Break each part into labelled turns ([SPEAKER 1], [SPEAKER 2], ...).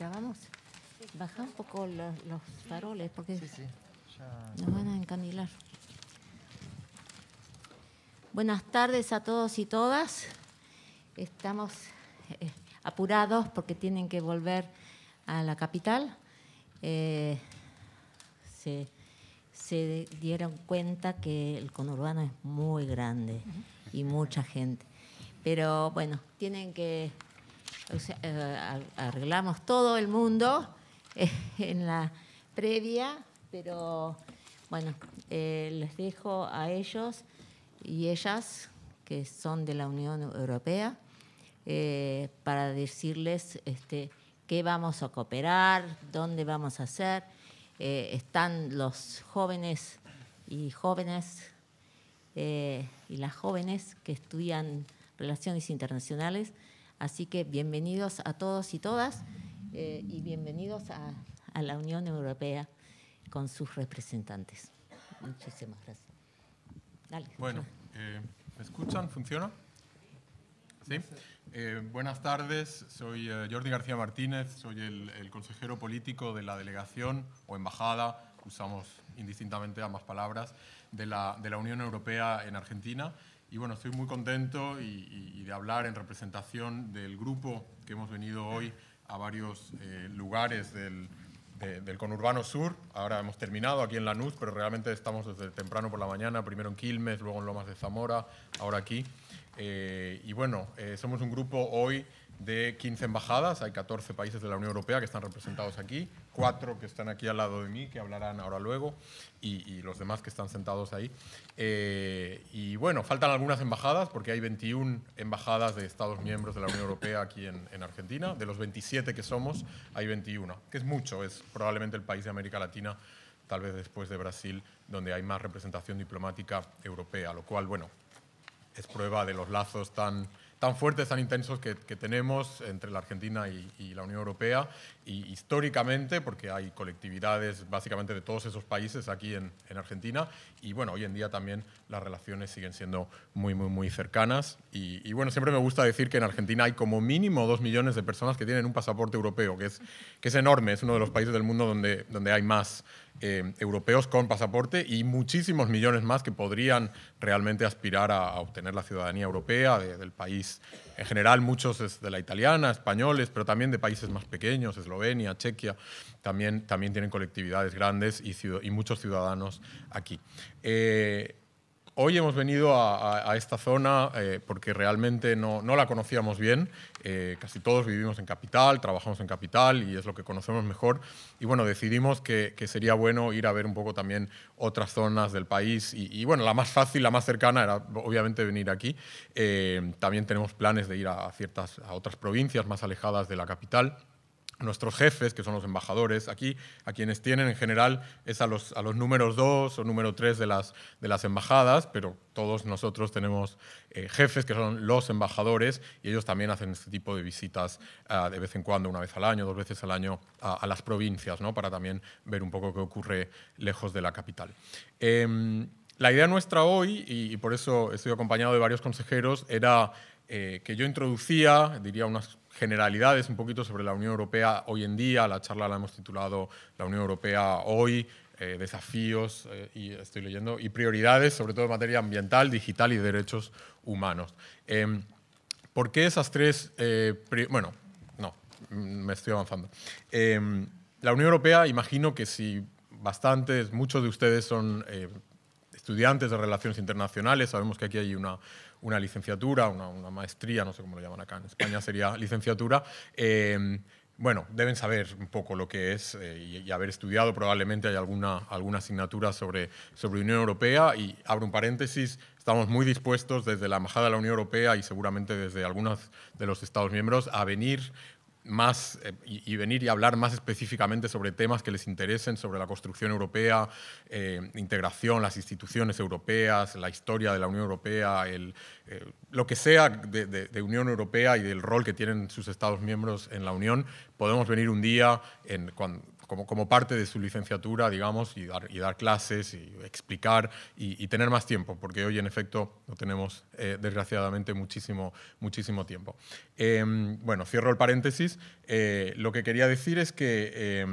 [SPEAKER 1] Grabamos. Baja un poco los faroles porque
[SPEAKER 2] Sí, ya...
[SPEAKER 1] nos van a encandilar. Buenas tardes a todos y todas. Estamos apurados porque tienen que volver a la capital. Se dieron cuenta que el conurbano es muy grande y mucha gente. Pero bueno, tienen que... arreglamos todo el mundo en la previa, pero bueno, les dejo a ellos y ellas, que son de la Unión Europea, para decirles qué vamos a cooperar, dónde vamos a hacer. Están los jóvenes y las jóvenes que estudian Relaciones Internacionales. Así que bienvenidos a todos y todas y bienvenidos a la Unión Europea con sus representantes. Muchísimas gracias. Dale.
[SPEAKER 3] Bueno, ¿me escuchan? ¿Funciona? ¿Sí? Buenas tardes, soy Jordi García Martínez, soy el consejero político de la delegación o embajada, usamos indistintamente ambas palabras, de la Unión Europea en Argentina. Y bueno, estoy muy contento y de hablar en representación del grupo que hemos venido hoy a varios lugares del conurbano sur. Ahora hemos terminado aquí en Lanús, pero realmente estamos desde temprano por la mañana, primero en Quilmes, luego en Lomas de Zamora, ahora aquí. Y bueno, somos un grupo hoy de 15 embajadas, hay 14 países de la Unión Europea que están representados aquí, 4 que están aquí al lado de mí, que hablarán ahora luego, y los demás que están sentados ahí. Y bueno, faltan algunas embajadas, porque hay 21 embajadas de Estados miembros de la Unión Europea aquí en Argentina. De los 27 que somos, hay 21, que es mucho, es probablemente el país de América Latina, tal vez después de Brasil, donde hay más representación diplomática europea, lo cual, bueno, es prueba de los lazos tan fuertes, tan intensos que tenemos entre la Argentina y la Unión Europea, y históricamente, porque hay colectividades básicamente de todos esos países aquí en Argentina, y bueno, hoy en día también las relaciones siguen siendo muy cercanas, y bueno, siempre me gusta decir que en Argentina hay como mínimo 2 millones de personas que tienen un pasaporte europeo, que es enorme, es uno de los países del mundo donde hay más europeos con pasaporte y muchísimos millones más que podrían realmente aspirar a obtener la ciudadanía europea del país en general, muchos de la italiana, españoles, pero también de países más pequeños, Eslovenia, Chequia, también tienen colectividades grandes y muchos ciudadanos aquí. Hoy hemos venido a esta zona porque realmente no la conocíamos bien. Casi todos vivimos en capital, trabajamos en capital y es lo que conocemos mejor. Y bueno, decidimos que sería bueno ir a ver un poco también otras zonas del país. Y bueno, la más fácil, la más cercana era obviamente venir aquí. También tenemos planes de ir a otras provincias más alejadas de la capital. Nuestros jefes, que son los embajadores, aquí a quienes tienen en general es a los números 2 o número 3 de las embajadas, pero todos nosotros tenemos jefes que son los embajadores y ellos también hacen este tipo de visitas de vez en cuando, una vez al año, 2 veces al año a las provincias, ¿no? Para también ver un poco qué ocurre lejos de la capital. La idea nuestra hoy, y por eso estoy acompañado de varios consejeros, era que yo introducía, diría unas generalidades un poquito sobre la Unión Europea hoy en día. La charla la hemos titulado La Unión Europea hoy, desafíos, y estoy leyendo, y prioridades, sobre todo en materia ambiental, digital y derechos humanos. ¿Por qué esas tres? Bueno, no, me estoy avanzando. La Unión Europea, imagino que si muchos de ustedes son estudiantes de Relaciones Internacionales, sabemos que aquí hay una licenciatura, una maestría, no sé cómo lo llaman acá, en España sería licenciatura. Bueno, deben saber un poco lo que es y haber estudiado, probablemente hay alguna asignatura sobre Unión Europea, y abro un paréntesis, estamos muy dispuestos desde la Embajada de la Unión Europea y seguramente desde algunos de los Estados miembros a venir más venir y hablar más específicamente sobre temas que les interesen, sobre la construcción europea, integración, las instituciones europeas, la historia de la Unión Europea, lo que sea de Unión Europea y del rol que tienen sus Estados miembros en la Unión. Podemos venir un día, como parte de su licenciatura, digamos, y dar clases y explicar y tener más tiempo, porque hoy en efecto no tenemos, desgraciadamente, muchísimo tiempo. Bueno, cierro el paréntesis. Lo que quería decir es que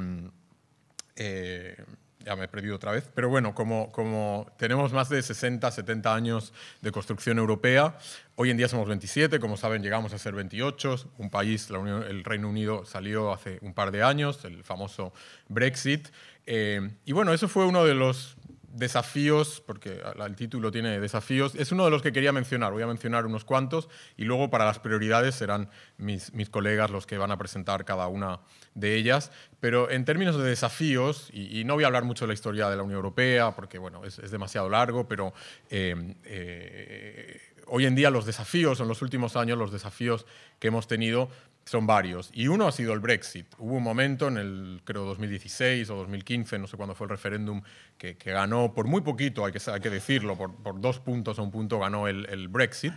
[SPEAKER 3] ya me he perdido otra vez, pero bueno, como tenemos más de 60, 70 años de construcción europea, hoy en día somos 27, como saben llegamos a ser 28, un país, el Reino Unido salió hace un par de años, el famoso Brexit, y bueno, eso fue uno de los desafíos, porque el título tiene desafíos, es uno de los que quería mencionar. Voy a mencionar unos cuantos y luego para las prioridades serán mis colegas los que van a presentar cada una de ellas. Pero en términos de desafíos, y no voy a hablar mucho de la historia de la Unión Europea porque bueno, es demasiado largo, pero hoy en día los desafíos, en los últimos años, los desafíos que hemos tenido son varios. Y uno ha sido el Brexit. Hubo un momento en el, creo, 2016 o 2015, no sé cuándo fue el referéndum, que ganó por muy poquito, hay que decirlo, por 2 puntos a 1 punto ganó el Brexit.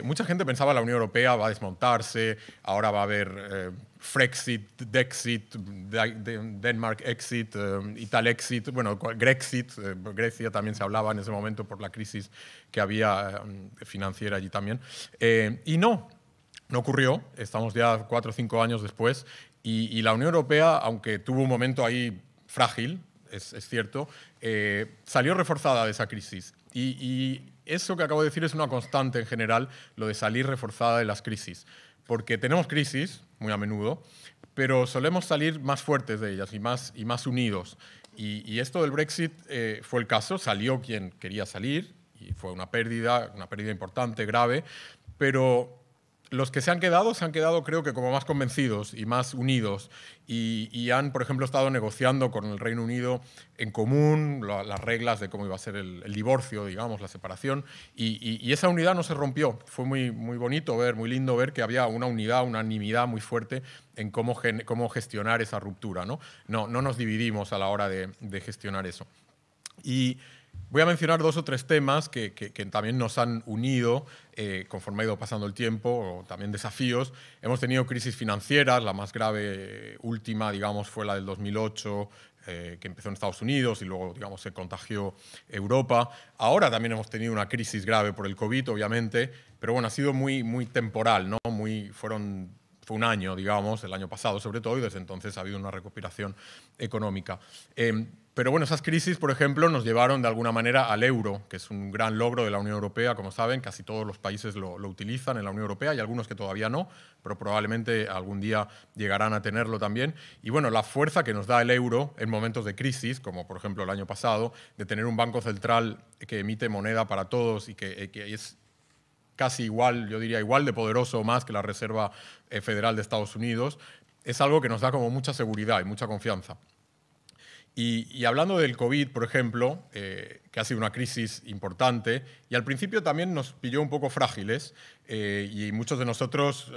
[SPEAKER 3] Mucha gente pensaba que la Unión Europea va a desmontarse, ahora va a haber Frexit, Dexit, Denmark Exit, Ital Exit, bueno, Grexit, Grecia también se hablaba en ese momento por la crisis que había financiera allí también. Y no ocurrió, estamos ya 4 o 5 años después, y la Unión Europea, aunque tuvo un momento ahí frágil, es cierto, salió reforzada de esa crisis. Y eso que acabo de decir es una constante en general, lo de salir reforzada de las crisis. Porque tenemos crisis, muy a menudo, pero solemos salir más fuertes de ellas y más unidos. Y esto del Brexit fue el caso, salió quien quería salir, y fue una pérdida importante, grave, pero los que se han quedado creo que como más convencidos y más unidos y han, por ejemplo, estado negociando con el Reino Unido en común las reglas de cómo iba a ser el divorcio, digamos, la separación, y esa unidad no se rompió. Fue muy bonito ver, muy lindo ver que había una unidad, una unanimidad muy fuerte en cómo gestionar esa ruptura, ¿no? No nos dividimos a la hora de gestionar eso. Y voy a mencionar 2 o 3 temas que también nos han unido conforme ha ido pasando el tiempo, o también desafíos. Hemos tenido crisis financieras, la más grave última, digamos, fue la del 2008, que empezó en Estados Unidos y luego, digamos, se contagió Europa. Ahora también hemos tenido una crisis grave por el COVID, obviamente, pero bueno, ha sido muy temporal, ¿no? Fue un año, digamos, el año pasado sobre todo, y desde entonces ha habido una recuperación económica. Pero bueno, esas crisis, por ejemplo, nos llevaron de alguna manera al euro, que es un gran logro de la Unión Europea, como saben, casi todos los países lo utilizan en la Unión Europea, y algunos que todavía no, pero probablemente algún día llegarán a tenerlo también. Y bueno, la fuerza que nos da el euro en momentos de crisis, como por ejemplo el año pasado, de tener un banco central que emite moneda para todos y que es casi igual, yo diría igual de poderoso o más que la Reserva Federal de Estados Unidos, es algo que nos da como mucha seguridad y mucha confianza. Y hablando del COVID, por ejemplo, que ha sido una crisis importante, y al principio también nos pilló un poco frágiles, y muchos de nosotros,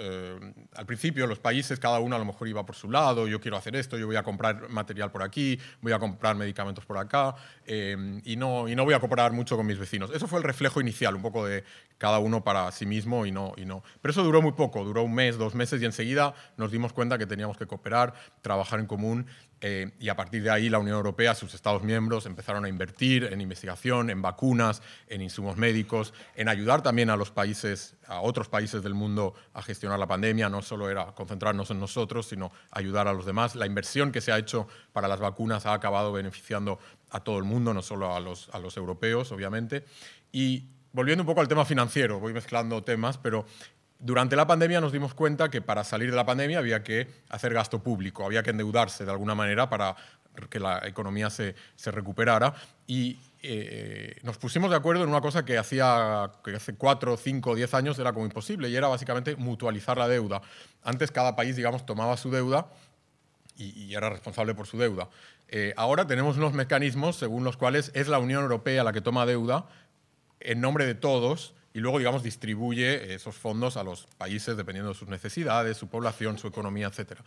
[SPEAKER 3] al principio, los países, cada uno a lo mejor iba por su lado, yo quiero hacer esto, yo voy a comprar material por aquí, voy a comprar medicamentos por acá, y no voy a cooperar mucho con mis vecinos. Eso fue el reflejo inicial, un poco de cada uno para sí mismo y no. Pero eso duró muy poco, duró 1 mes, 2 meses, y enseguida nos dimos cuenta que teníamos que cooperar, trabajar en común, y a partir de ahí la Unión Europea, sus Estados miembros, empezaron a invertir en investigación, en vacunas, en insumos médicos, en ayudar también a otros países del mundo a gestionar la pandemia. No solo era concentrarnos en nosotros, sino ayudar a los demás. La inversión que se ha hecho para las vacunas ha acabado beneficiando a todo el mundo, no solo a los europeos, obviamente. Y volviendo un poco al tema financiero, voy mezclando temas, pero durante la pandemia nos dimos cuenta que para salir de la pandemia había que hacer gasto público, había que endeudarse de alguna manera para que la economía se recuperara, y nos pusimos de acuerdo en una cosa que hace 4, 5, 10 años era como imposible, y era básicamente mutualizar la deuda. Antes cada país, digamos, tomaba su deuda y era responsable por su deuda. Ahora tenemos unos mecanismos según los cuales es la Unión Europea la que toma deuda en nombre de todos, y luego, digamos, distribuye esos fondos a los países dependiendo de sus necesidades, su población, su economía, etc.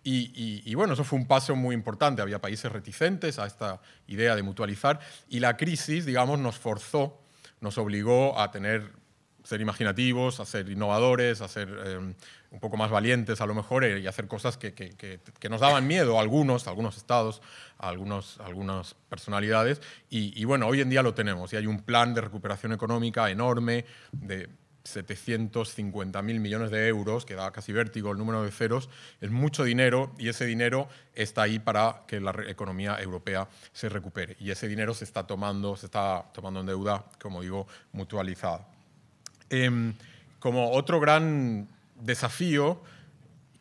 [SPEAKER 3] Y bueno, eso fue un paso muy importante. Había países reticentes a esta idea de mutualizar, y la crisis, digamos, nos obligó a tener ser imaginativos, a ser innovadores, a ser un poco más valientes a lo mejor y hacer cosas que nos daban miedo a algunos estados, a algunas personalidades. Y bueno, hoy en día lo tenemos y hay un plan de recuperación económica enorme de 750.000 millones de euros, que da casi vértigo el número de ceros. Es mucho dinero y ese dinero está ahí para que la economía europea se recupere. Y ese dinero se está tomando en deuda, como digo, mutualizada. Como otro gran desafío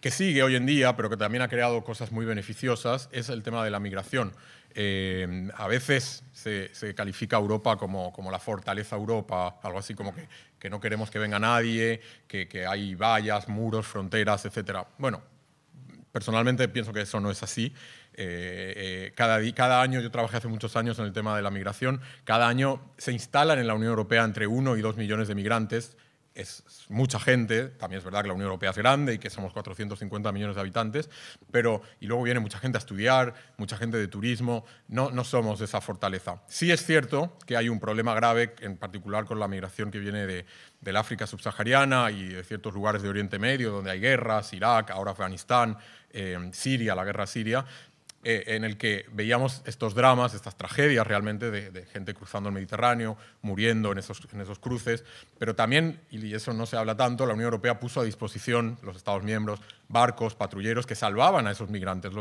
[SPEAKER 3] que sigue hoy en día, pero que también ha creado cosas muy beneficiosas, es el tema de la migración. A veces se califica a Europa como la fortaleza Europa, algo así como que no queremos que venga nadie, que hay vallas, muros, fronteras, etc. Bueno, personalmente pienso que eso no es así. Cada año, yo trabajé hace muchos años en el tema de la migración, cada año se instalan en la Unión Europea entre 1 y 2 millones de migrantes. Es mucha gente, también es verdad que la Unión Europea es grande y que somos 450 millones de habitantes, y luego viene mucha gente a estudiar, mucha gente de turismo, no somos esa fortaleza. Sí es cierto que hay un problema grave, en particular con la migración que viene del África subsahariana y de ciertos lugares de Oriente Medio, donde hay guerras, Irak, ahora Afganistán, Siria, la guerra siria, en el que veíamos estos dramas, estas tragedias realmente de gente cruzando el Mediterráneo, muriendo en esos cruces, pero también, y eso no se habla tanto, la Unión Europea puso a disposición, los Estados miembros, barcos, patrulleros que salvaban a esos migrantes.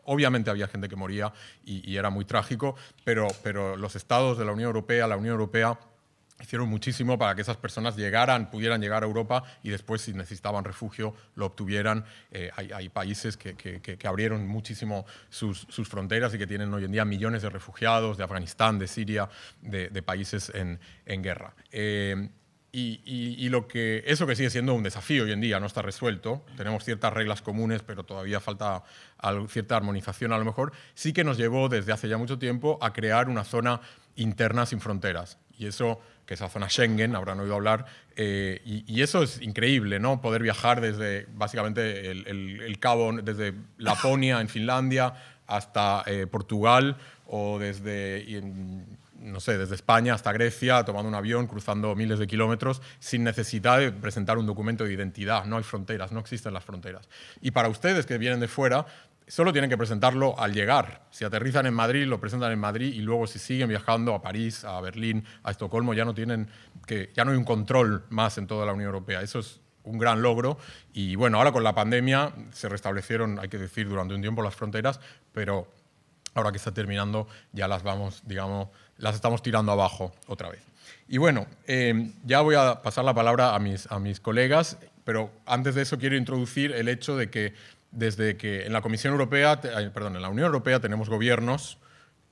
[SPEAKER 3] Obviamente había gente que moría y era muy trágico, pero los Estados de la Unión Europea hicieron muchísimo para que esas personas pudieran llegar a Europa y después, si necesitaban refugio, lo obtuvieran. Hay países que abrieron muchísimo sus fronteras y que tienen hoy en día millones de refugiados de Afganistán, de Siria, de países en guerra. Eso que sigue siendo un desafío hoy en día, no está resuelto. Tenemos ciertas reglas comunes, pero todavía falta cierta armonización a lo mejor. Sí que nos llevó desde hace ya mucho tiempo a crear una zona interna sin fronteras. Y eso, que es la zona Schengen, habrán oído hablar, y eso es increíble, ¿no? Poder viajar desde, básicamente, el cabo, desde Laponia, en Finlandia, hasta Portugal, o desde España hasta Grecia, tomando un avión, cruzando miles de kilómetros, sin necesidad de presentar un documento de identidad. No hay fronteras, no existen las fronteras. Y para ustedes que vienen de fuera, solo tienen que presentarlo al llegar. Si aterrizan en Madrid, lo presentan en Madrid y luego si siguen viajando a París, a Berlín, a Estocolmo, ya no hay un control más en toda la Unión Europea. Eso es un gran logro y bueno, ahora con la pandemia se restablecieron, hay que decir, durante un tiempo las fronteras, pero ahora que está terminando ya las estamos tirando abajo otra vez. Y bueno, ya voy a pasar la palabra a mis colegas, pero antes de eso quiero introducir el hecho de que desde que en la en la Unión Europea tenemos gobiernos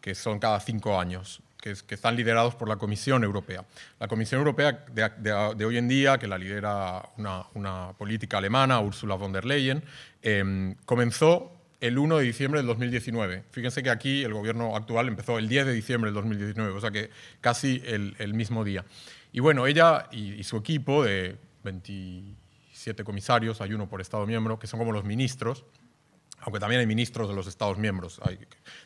[SPEAKER 3] que son cada 5 años, que están liderados por la Comisión Europea. La Comisión Europea de hoy en día, que la lidera una política alemana, Ursula von der Leyen, comenzó el 1 de diciembre del 2019. Fíjense que aquí el gobierno actual empezó el 10 de diciembre del 2019, o sea que casi el mismo día. Y bueno, ella y su equipo de 27 comisarios, hay uno por Estado miembro, que son como los ministros, aunque también hay ministros de los Estados miembros.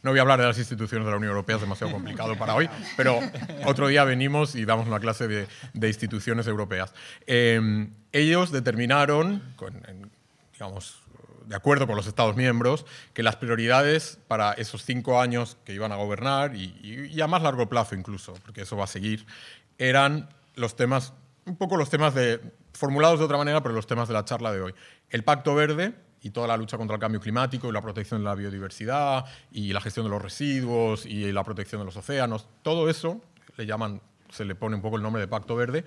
[SPEAKER 3] No voy a hablar de las instituciones de la Unión Europea, es demasiado complicado para hoy, pero otro día venimos y damos una clase de instituciones europeas. Ellos determinaron, de acuerdo con los Estados miembros, que las prioridades para esos 5 años que iban a gobernar, y a más largo plazo incluso, porque eso va a seguir, eran los temas, formulados de otra manera, pero los temas de la charla de hoy. El Pacto Verde y toda la lucha contra el cambio climático y la protección de la biodiversidad y la gestión de los residuos y la protección de los océanos, todo eso se le pone un poco el nombre de Pacto Verde.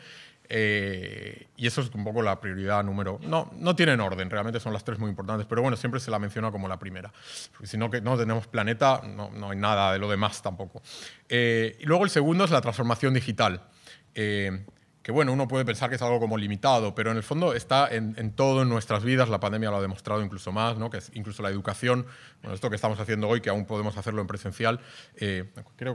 [SPEAKER 3] Y eso es un poco la prioridad número... No tienen orden, realmente son las 3 muy importantes, pero bueno, siempre se la menciona como la primera. Porque si no tenemos planeta, no hay nada de lo demás tampoco. Y luego el segundo es la transformación digital. Que bueno, uno puede pensar que es algo como limitado, pero en el fondo está en todo en nuestras vidas, la pandemia lo ha demostrado incluso más, ¿no? Que es incluso la educación, bueno, esto que estamos haciendo hoy, que aún podemos hacerlo en presencial,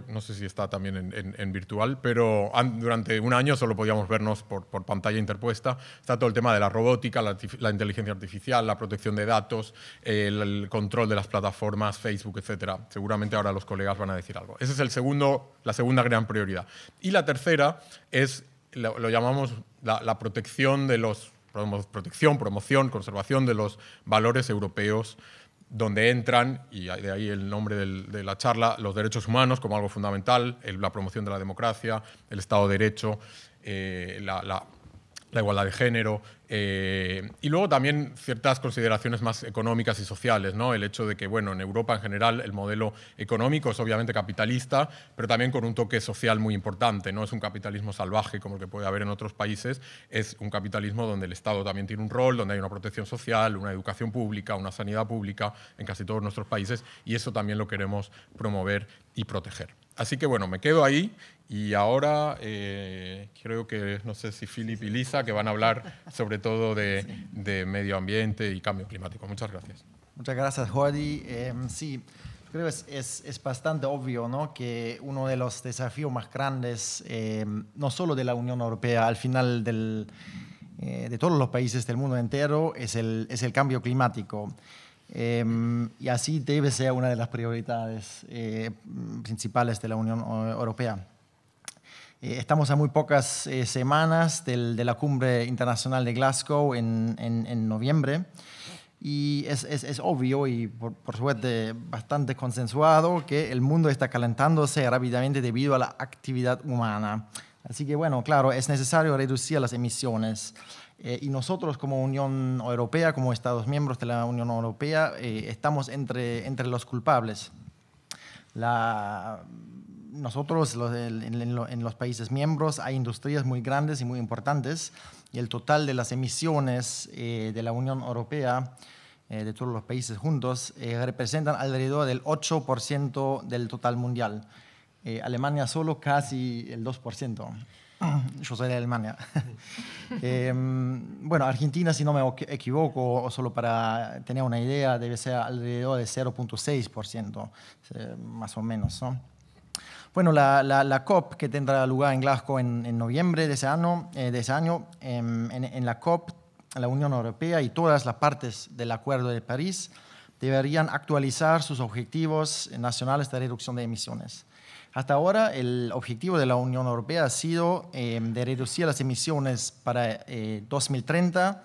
[SPEAKER 3] no sé si está también en virtual, pero durante un año solo podíamos vernos por pantalla interpuesta. Está todo el tema de la robótica, la inteligencia artificial, la protección de datos, el control de las plataformas, Facebook, etc. Seguramente ahora los colegas van a decir algo. Esa es la segunda gran prioridad. Y la tercera es lo llamamos la protección de los, promoción, conservación de los valores europeos, donde entran, y de ahí el nombre de la charla, los derechos humanos como algo fundamental, la promoción de la democracia, el Estado de Derecho, la igualdad de género, y luego también ciertas consideraciones más económicas y sociales, ¿no? El hecho de que, bueno, en Europa en general el modelo económico es obviamente capitalista, pero también con un toque social muy importante. No es un capitalismo salvaje como el que puede haber en otros países, es un capitalismo donde el Estado también tiene un rol, donde hay una protección social, una educación pública, una sanidad pública en casi todos nuestros países, y eso también lo queremos promover y proteger. Así que, bueno, me quedo ahí. Y ahora creo que, no sé si Philip y Lisa, que van a hablar sobre todo de medio ambiente y cambio climático. Muchas gracias.
[SPEAKER 2] Muchas gracias, Jordi. Sí, creo que es bastante obvio, ¿no?, que uno de los desafíos más grandes, no solo de la Unión Europea, al final de todos los países del mundo entero, es el cambio climático. Y así debe ser una de las prioridades principales de la Unión Europea. Estamos a muy pocas semanas de la Cumbre Internacional de Glasgow en noviembre, y es obvio y por suerte bastante consensuado que el mundo está calentándose rápidamente debido a la actividad humana. Así que, bueno, claro, es necesario reducir las emisiones. Y nosotros como Unión Europea, como Estados miembros de la Unión Europea, estamos entre los culpables. Nosotros en los países miembros hay industrias muy grandes y muy importantes, y el total de las emisiones de la Unión Europea, de todos los países juntos, representan alrededor del 8% del total mundial. Alemania solo casi el 2%. Yo soy de Alemania. Bueno, Argentina, si no me equivoco, o solo para tener una idea, debe ser alrededor de 0.6%, más o menos, ¿no? Bueno, la COP que tendrá lugar en Glasgow en noviembre de ese año, en la COP, la Unión Europea y todas las partes del Acuerdo de París deberían actualizar sus objetivos nacionales de reducción de emisiones. Hasta ahora, el objetivo de la Unión Europea ha sido de reducir las emisiones para 2030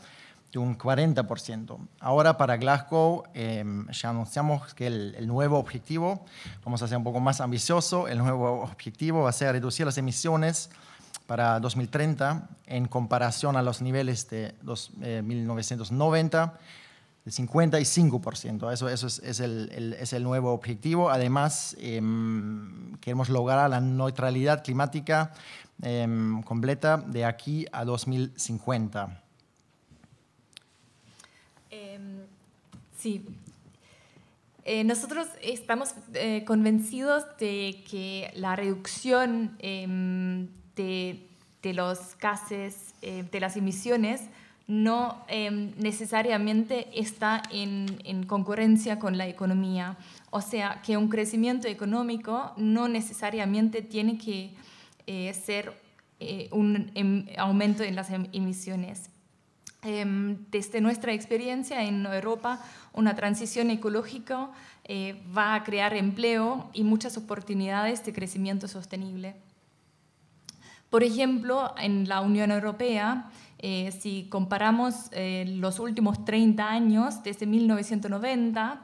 [SPEAKER 2] de un 40%. Ahora, para Glasgow, ya anunciamos que el nuevo objetivo, vamos a ser un poco más ambicioso, el nuevo objetivo va a ser reducir las emisiones para 2030 en comparación a los niveles de 1990, de 55%. Eso es el nuevo objetivo. Además, queremos lograr la neutralidad climática completa de aquí a 2050.
[SPEAKER 4] Sí. Nosotros estamos convencidos de que la reducción de los gases, de las emisiones, no necesariamente está en concurrencia con la economía. O sea, que un crecimiento económico no necesariamente tiene que ser un aumento en las emisiones. Desde nuestra experiencia en Europa, una transición ecológica va a crear empleo y muchas oportunidades de crecimiento sostenible. Por ejemplo, en la Unión Europea, si comparamos los últimos 30 años, desde 1990,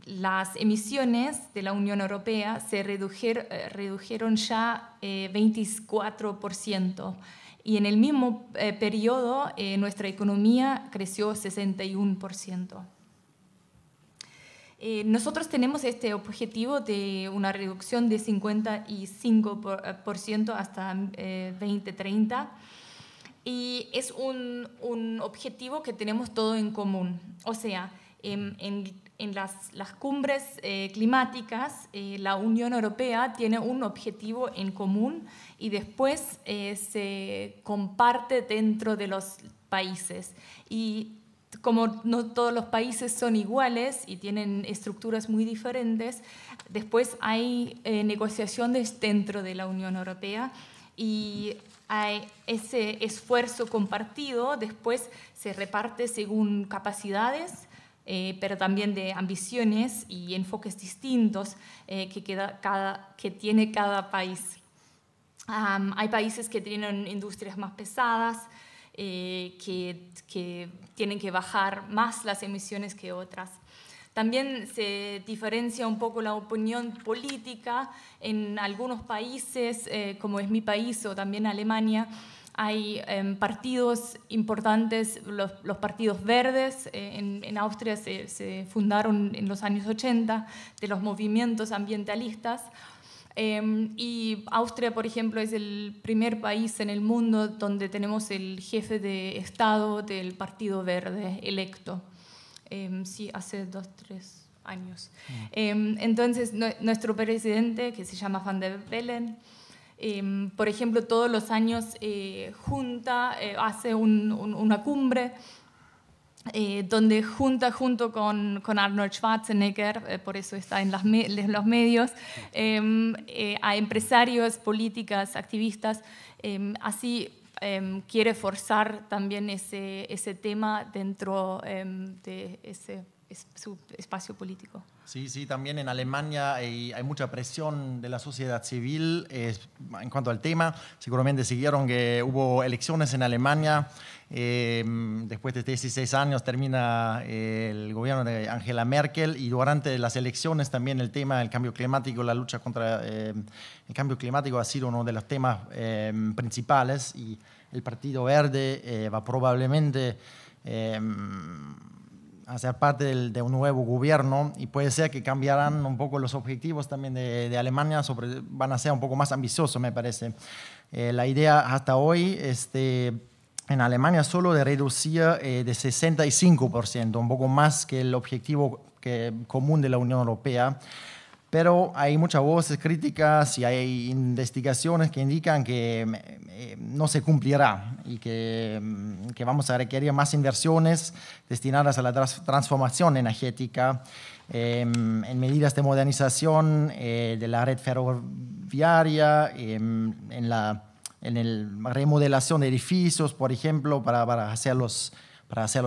[SPEAKER 4] las emisiones de la Unión Europea se redujeron ya 24%. Y en el mismo periodo, nuestra economía creció 61%. Nosotros tenemos este objetivo de una reducción de 55% hasta 2030. Y es un objetivo que tenemos todo en común. O sea, en las cumbres climáticas, la Unión Europea tiene un objetivo en común y después se comparte dentro de los países. Y como no todos los países son iguales y tienen estructuras muy diferentes, después hay negociaciones dentro de la Unión Europea y hay ese esfuerzo compartido, después se reparte según capacidades, pero también de ambiciones y enfoques distintos que tiene cada país. Hay países que tienen industrias más pesadas, que tienen que bajar más las emisiones que otras. También se diferencia un poco la opinión política. En algunos países, como es mi país o también Alemania, hay partidos importantes, los partidos verdes. En Austria se fundaron en los años 80 de los movimientos ambientalistas. Y Austria, por ejemplo, es el primer país en el mundo donde tenemos el jefe de Estado del Partido Verde electo. Sí, hace 2, 3 años. Entonces, nuestro presidente, que se llama Van der Bellen, por ejemplo, todos los años hace una cumbre donde junto con Arnold Schwarzenegger, por eso está en los medios, a empresarios, políticas, activistas, así quiere forzar también ese tema dentro de su espacio político.
[SPEAKER 2] Sí, sí, también en Alemania hay mucha presión de la sociedad civil en cuanto al tema. Seguramente siguieron que hubo elecciones en Alemania. Después de 16 años termina el gobierno de Angela Merkel, y durante las elecciones también el tema del cambio climático, la lucha contra el cambio climático ha sido uno de los temas principales, y el Partido Verde va probablemente a ser parte de un nuevo gobierno, y puede ser que cambiarán un poco los objetivos también de Alemania, van a ser un poco más ambiciosos, me parece. La idea hasta hoy en Alemania solo de reducir de 65%, un poco más que el objetivo común de la Unión Europea. Pero hay muchas voces críticas y hay investigaciones que indican que no se cumplirá, y que vamos a requerir más inversiones destinadas a la transformación energética, en medidas de modernización de la red ferroviaria, en la remodelación de edificios, por ejemplo, para hacerlos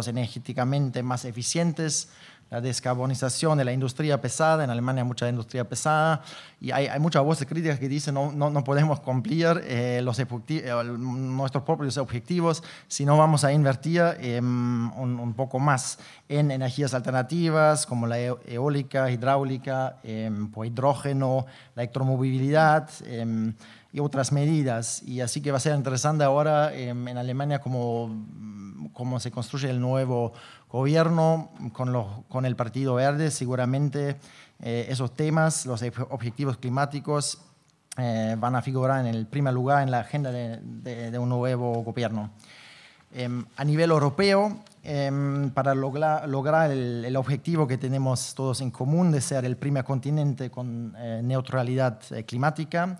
[SPEAKER 2] energéticamente más eficientes. La descarbonización de la industria pesada. En Alemania hay mucha industria pesada, y hay muchas voces críticas que dicen no podemos cumplir nuestros propios objetivos si no vamos a invertir un poco más en energías alternativas como la eólica, hidráulica, por hidrógeno, la electromovilidad y otras medidas. Y así que va a ser interesante ahora en Alemania cómo se construye el nuevo gobierno con el Partido Verde. Seguramente esos temas, los objetivos climáticos, van a figurar en el primer lugar en la agenda de un nuevo gobierno. A nivel europeo, para lograr el objetivo que tenemos todos en común de ser el primer continente con neutralidad climática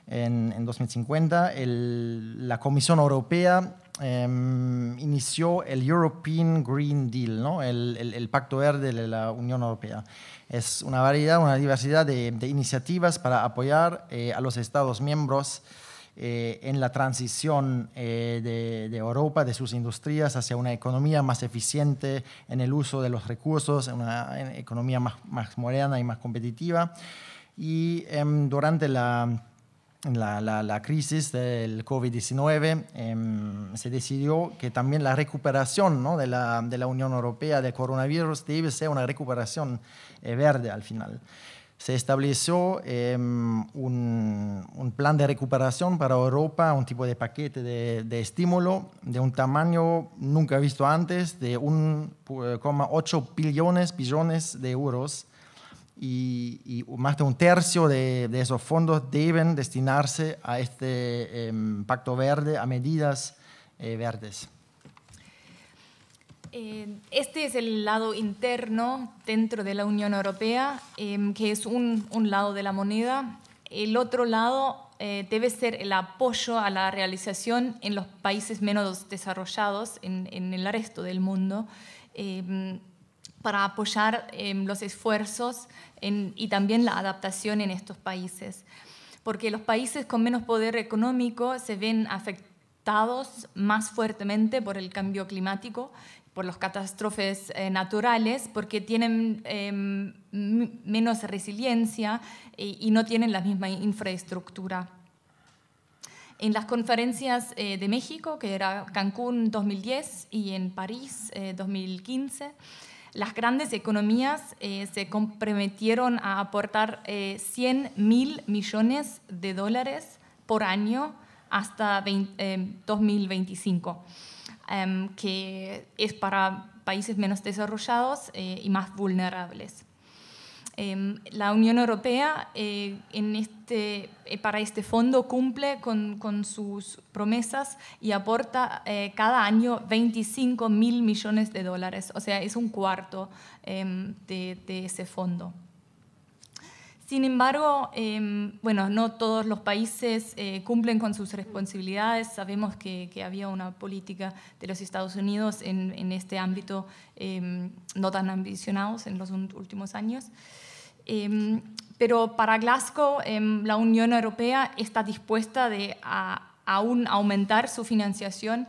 [SPEAKER 2] en 2050, la Comisión Europea inició el European Green Deal, ¿no? el Pacto Verde de la Unión Europea. Es una diversidad de iniciativas para apoyar a los Estados miembros en la transición de Europa, de sus industrias, hacia una economía más eficiente en el uso de los recursos, una economía más moderna y más competitiva. Y durante la crisis del COVID-19 se decidió que también la recuperación, ¿no? de la Unión Europea del coronavirus debe ser una recuperación verde al final. Se estableció un plan de recuperación para Europa, un tipo de paquete de estímulo de un tamaño nunca visto antes, de 1,8 billones de euros. Y más de un tercio de esos fondos deben destinarse a este Pacto Verde, a medidas verdes.
[SPEAKER 4] Este es el lado interno dentro de la Unión Europea, que es un lado de la moneda. El otro lado debe ser el apoyo a la realización en los países menos desarrollados, en el resto del mundo, para apoyar los esfuerzos y también la adaptación en estos países. Porque los países con menos poder económico se ven afectados más fuertemente por el cambio climático, por las catástrofes naturales, porque tienen menos resiliencia y no tienen la misma infraestructura. En las conferencias de México, que era Cancún 2010 y en París 2015, las grandes economías se comprometieron a aportar 100.000 millones de dólares por año hasta 2025, que es para países menos desarrollados y más vulnerables. La Unión Europea para este fondo cumple con sus promesas y aporta cada año 25.000 millones de dólares, o sea, es un cuarto de ese fondo. Sin embargo, no todos los países cumplen con sus responsabilidades. Sabemos que había una política de los Estados Unidos en este ámbito no tan ambicionados en los últimos años. Pero para Glasgow, la Unión Europea está dispuesta a aún aumentar su financiación,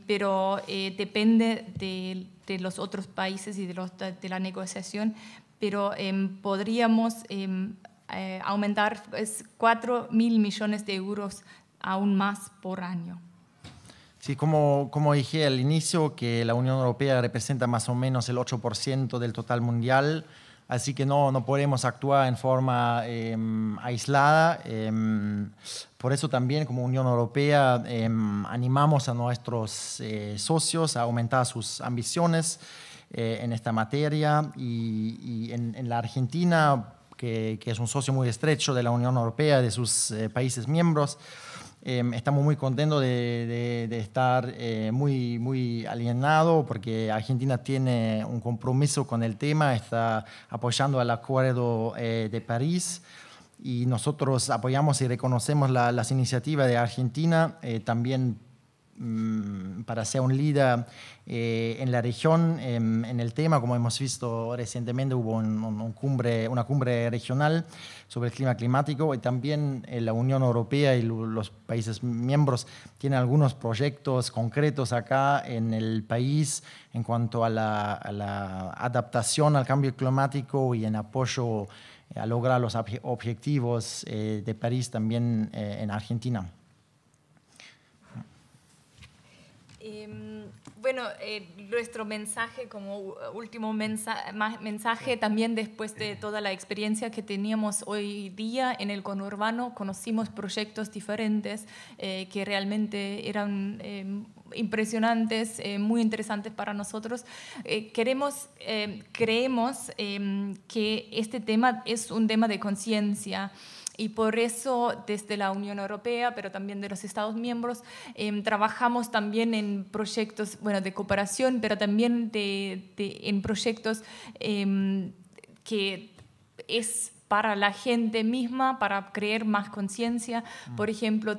[SPEAKER 4] pero depende de los otros países y de la negociación. Pero podríamos aumentar 4.000 millones de euros aún más por año.
[SPEAKER 2] Sí, como dije al inicio, que la Unión Europea representa más o menos el 8% del total mundial, así que no podemos actuar en forma aislada. Por eso también como Unión Europea animamos a nuestros socios a aumentar sus ambiciones en esta materia, y en la Argentina, que es un socio muy estrecho de la Unión Europea, de sus países miembros, estamos muy contentos de estar muy alineados, porque Argentina tiene un compromiso con el tema, está apoyando el Acuerdo de París, y nosotros apoyamos y reconocemos las iniciativas de Argentina también para ser un líder en la región en el tema. Como hemos visto recientemente, hubo una cumbre regional sobre el clima climático, y también la Unión Europea y los países miembros tienen algunos proyectos concretos acá en el país en cuanto a la adaptación al cambio climático y en apoyo a lograr los objetivos de París también en Argentina.
[SPEAKER 4] Nuestro mensaje como último mensaje también, después de toda la experiencia que teníamos hoy día en el conurbano, conocimos proyectos diferentes que realmente eran impresionantes, muy interesantes para nosotros. Creemos que este tema es un tema de conciencia. Y por eso, desde la Unión Europea, pero también de los Estados miembros, trabajamos también en proyectos de cooperación, pero también en proyectos que es para la gente misma, para crear más conciencia. Por ejemplo,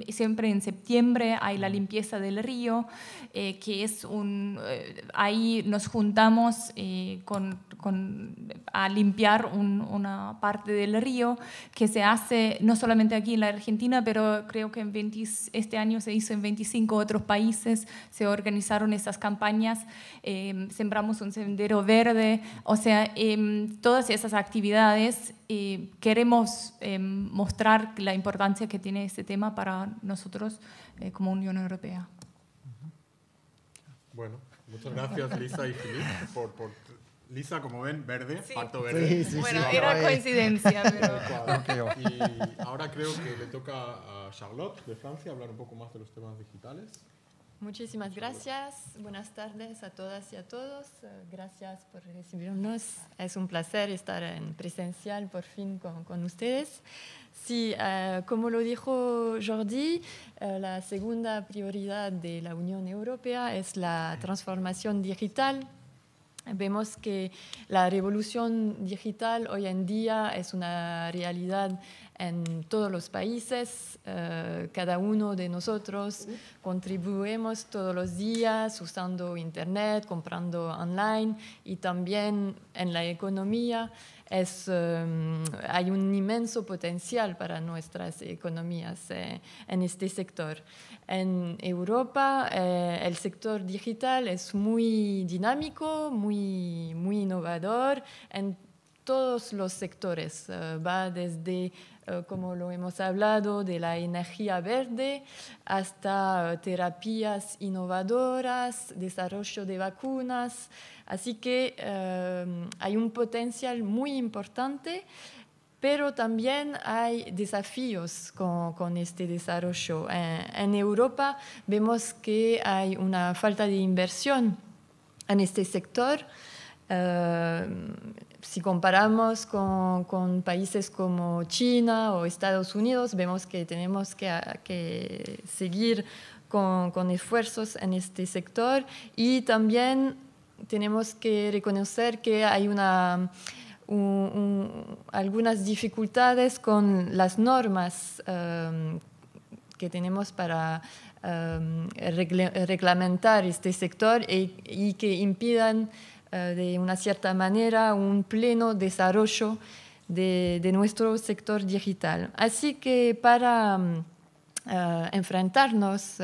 [SPEAKER 4] siempre en septiembre hay la limpieza del río, que es ahí nos juntamos a limpiar una parte del río, que se hace no solamente aquí en la Argentina, pero creo que este año se hizo en 25 otros países, se organizaron esas campañas, sembramos un sendero verde, o sea, todas esas actividades. Queremos mostrar la importancia que tiene este tema para nosotros como Unión Europea.
[SPEAKER 3] Bueno, muchas gracias Lisa y Philippe por Lisa, como ven, verde, sí. Pacto verde.
[SPEAKER 2] Sí,
[SPEAKER 4] bueno, era coincidencia, pero...
[SPEAKER 3] Y ahora creo que le toca a Charlotte de Francia hablar un poco más de los temas digitales.
[SPEAKER 5] Muchísimas gracias. Buenas tardes a todas y a todos. Gracias por recibirnos. Es un placer estar en presencial por fin con ustedes. Sí, como lo dijo Jordi, la segunda prioridad de la Unión Europea es la transformación digital. Vemos que la revolución digital hoy en día es una realidad en todos los países. Cada uno de nosotros contribuimos todos los días usando Internet, comprando online, y también en la economía hay un inmenso potencial para nuestras economías en este sector. En Europa el sector digital es muy dinámico, muy innovador. En todos los sectores. Va desde, como lo hemos hablado, de la energía verde hasta terapias innovadoras, desarrollo de vacunas. Así que hay un potencial muy importante, pero también hay desafíos con este desarrollo. En Europa vemos que hay una falta de inversión en este sector. Si comparamos con países como China o Estados Unidos, vemos que tenemos que seguir con esfuerzos en este sector, y también tenemos que reconocer que hay algunas dificultades con las normas que tenemos para reglamentar este sector y que impidan de una cierta manera un pleno desarrollo de nuestro sector digital. Así que para enfrentarnos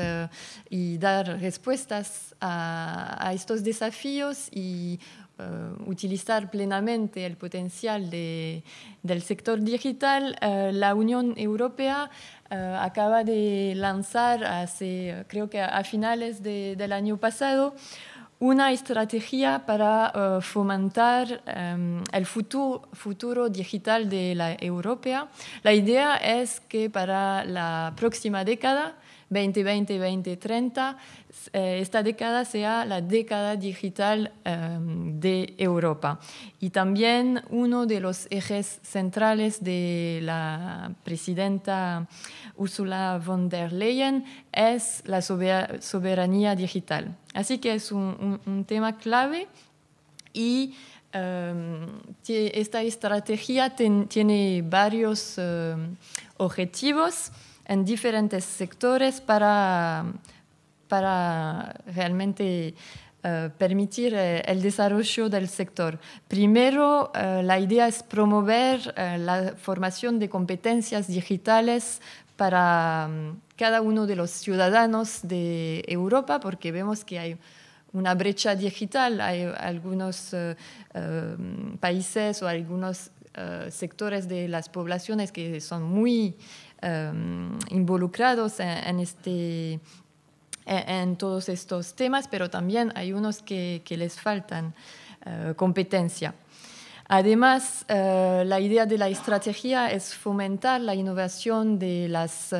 [SPEAKER 5] y dar respuestas a estos desafíos y utilizar plenamente el potencial del sector digital, la Unión Europea acaba de lanzar creo que a finales del año pasado, una estrategia para fomentar el futuro digital de la Europa. La idea es que para la próxima década, 2020-2030, esta década sea la década digital de Europa. Y también uno de los ejes centrales de la presidenta Ursula von der Leyen es la soberanía digital. Así que es un tema clave, y esta estrategia tiene varios objetivos en diferentes sectores para realmente permitir el desarrollo del sector. Primero, la idea es promover la formación de competencias digitales para cada uno de los ciudadanos de Europa, porque vemos que hay una brecha digital. Hay algunos países o algunos sectores de las poblaciones que son muy involucrados en todos estos temas, pero también hay unos que les faltan competencia. Además, la idea de la estrategia es fomentar la innovación de las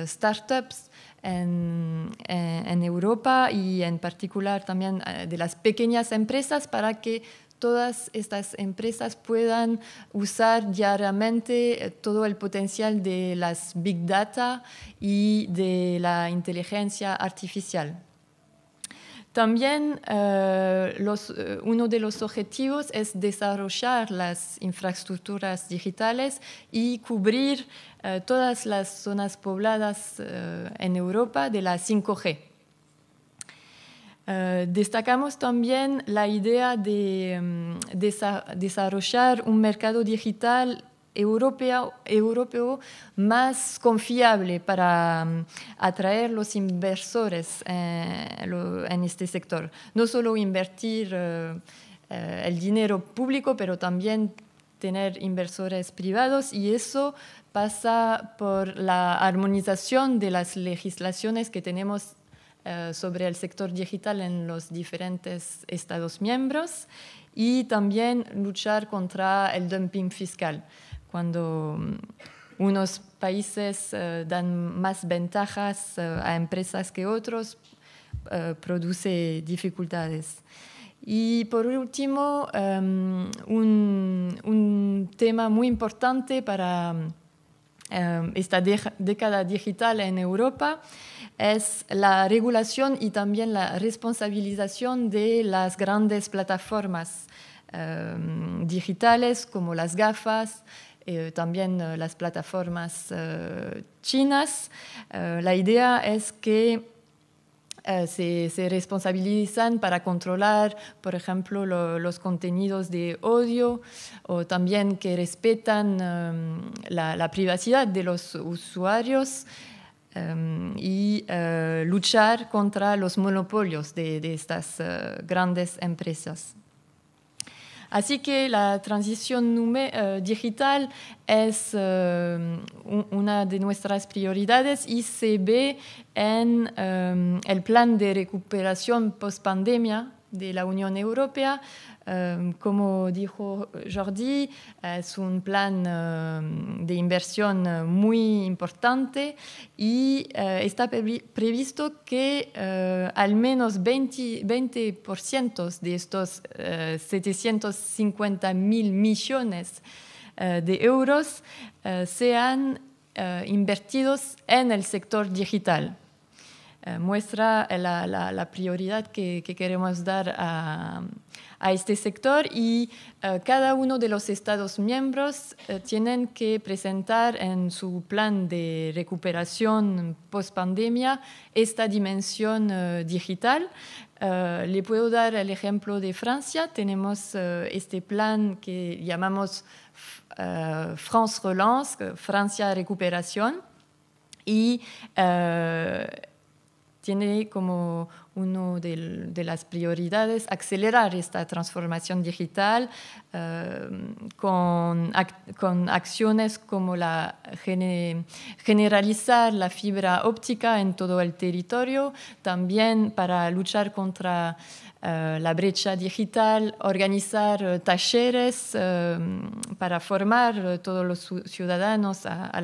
[SPEAKER 5] startups en Europa, y en particular también de las pequeñas empresas, para que todas estas empresas puedan usar diariamente todo el potencial de las Big Data y de la inteligencia artificial. También uno de los objetivos es desarrollar las infraestructuras digitales y cubrir todas las zonas pobladas en Europa de la 5G. Destacamos también la idea de desarrollar un mercado digital europeo más confiable para atraer los inversores en este sector. No solo invertir el dinero público, pero también tener inversores privados, y eso pasa por la armonización de las legislaciones que tenemos sobre el sector digital en los diferentes Estados miembros, y también luchar contra el dumping fiscal. Cuando unos países dan más ventajas a empresas que otros, produce dificultades. Y por último, un tema muy importante para esta década digital en Europa es la regulación y también la responsabilización de las grandes plataformas digitales, como las GAFAs, también las plataformas chinas. La idea es que se responsabilizan para controlar, por ejemplo, los contenidos de odio, o también que respetan la privacidad de los usuarios, y luchar contra los monopolios de estas grandes empresas. Así que la transición digital es una de nuestras prioridades y se ve en el plan de recuperación post-pandemia de la Unión Europea. Como dijo Jordi, es un plan de inversión muy importante y está previsto que al menos 20% de estos 750.000 millones de euros sean invertidos en el sector digital. Muestra la prioridad que queremos dar a este sector y cada uno de los Estados miembros tienen que presentar en su plan de recuperación post-pandemia esta dimensión digital. Le puedo dar el ejemplo de Francia. Tenemos este plan que llamamos France Relance, Francia Recuperación, y tiene como una de las prioridades acelerar esta transformación digital con acciones como generalizar la fibra óptica en todo el territorio, también para luchar contra la brecha digital, organizar talleres para formar todos los ciudadanos a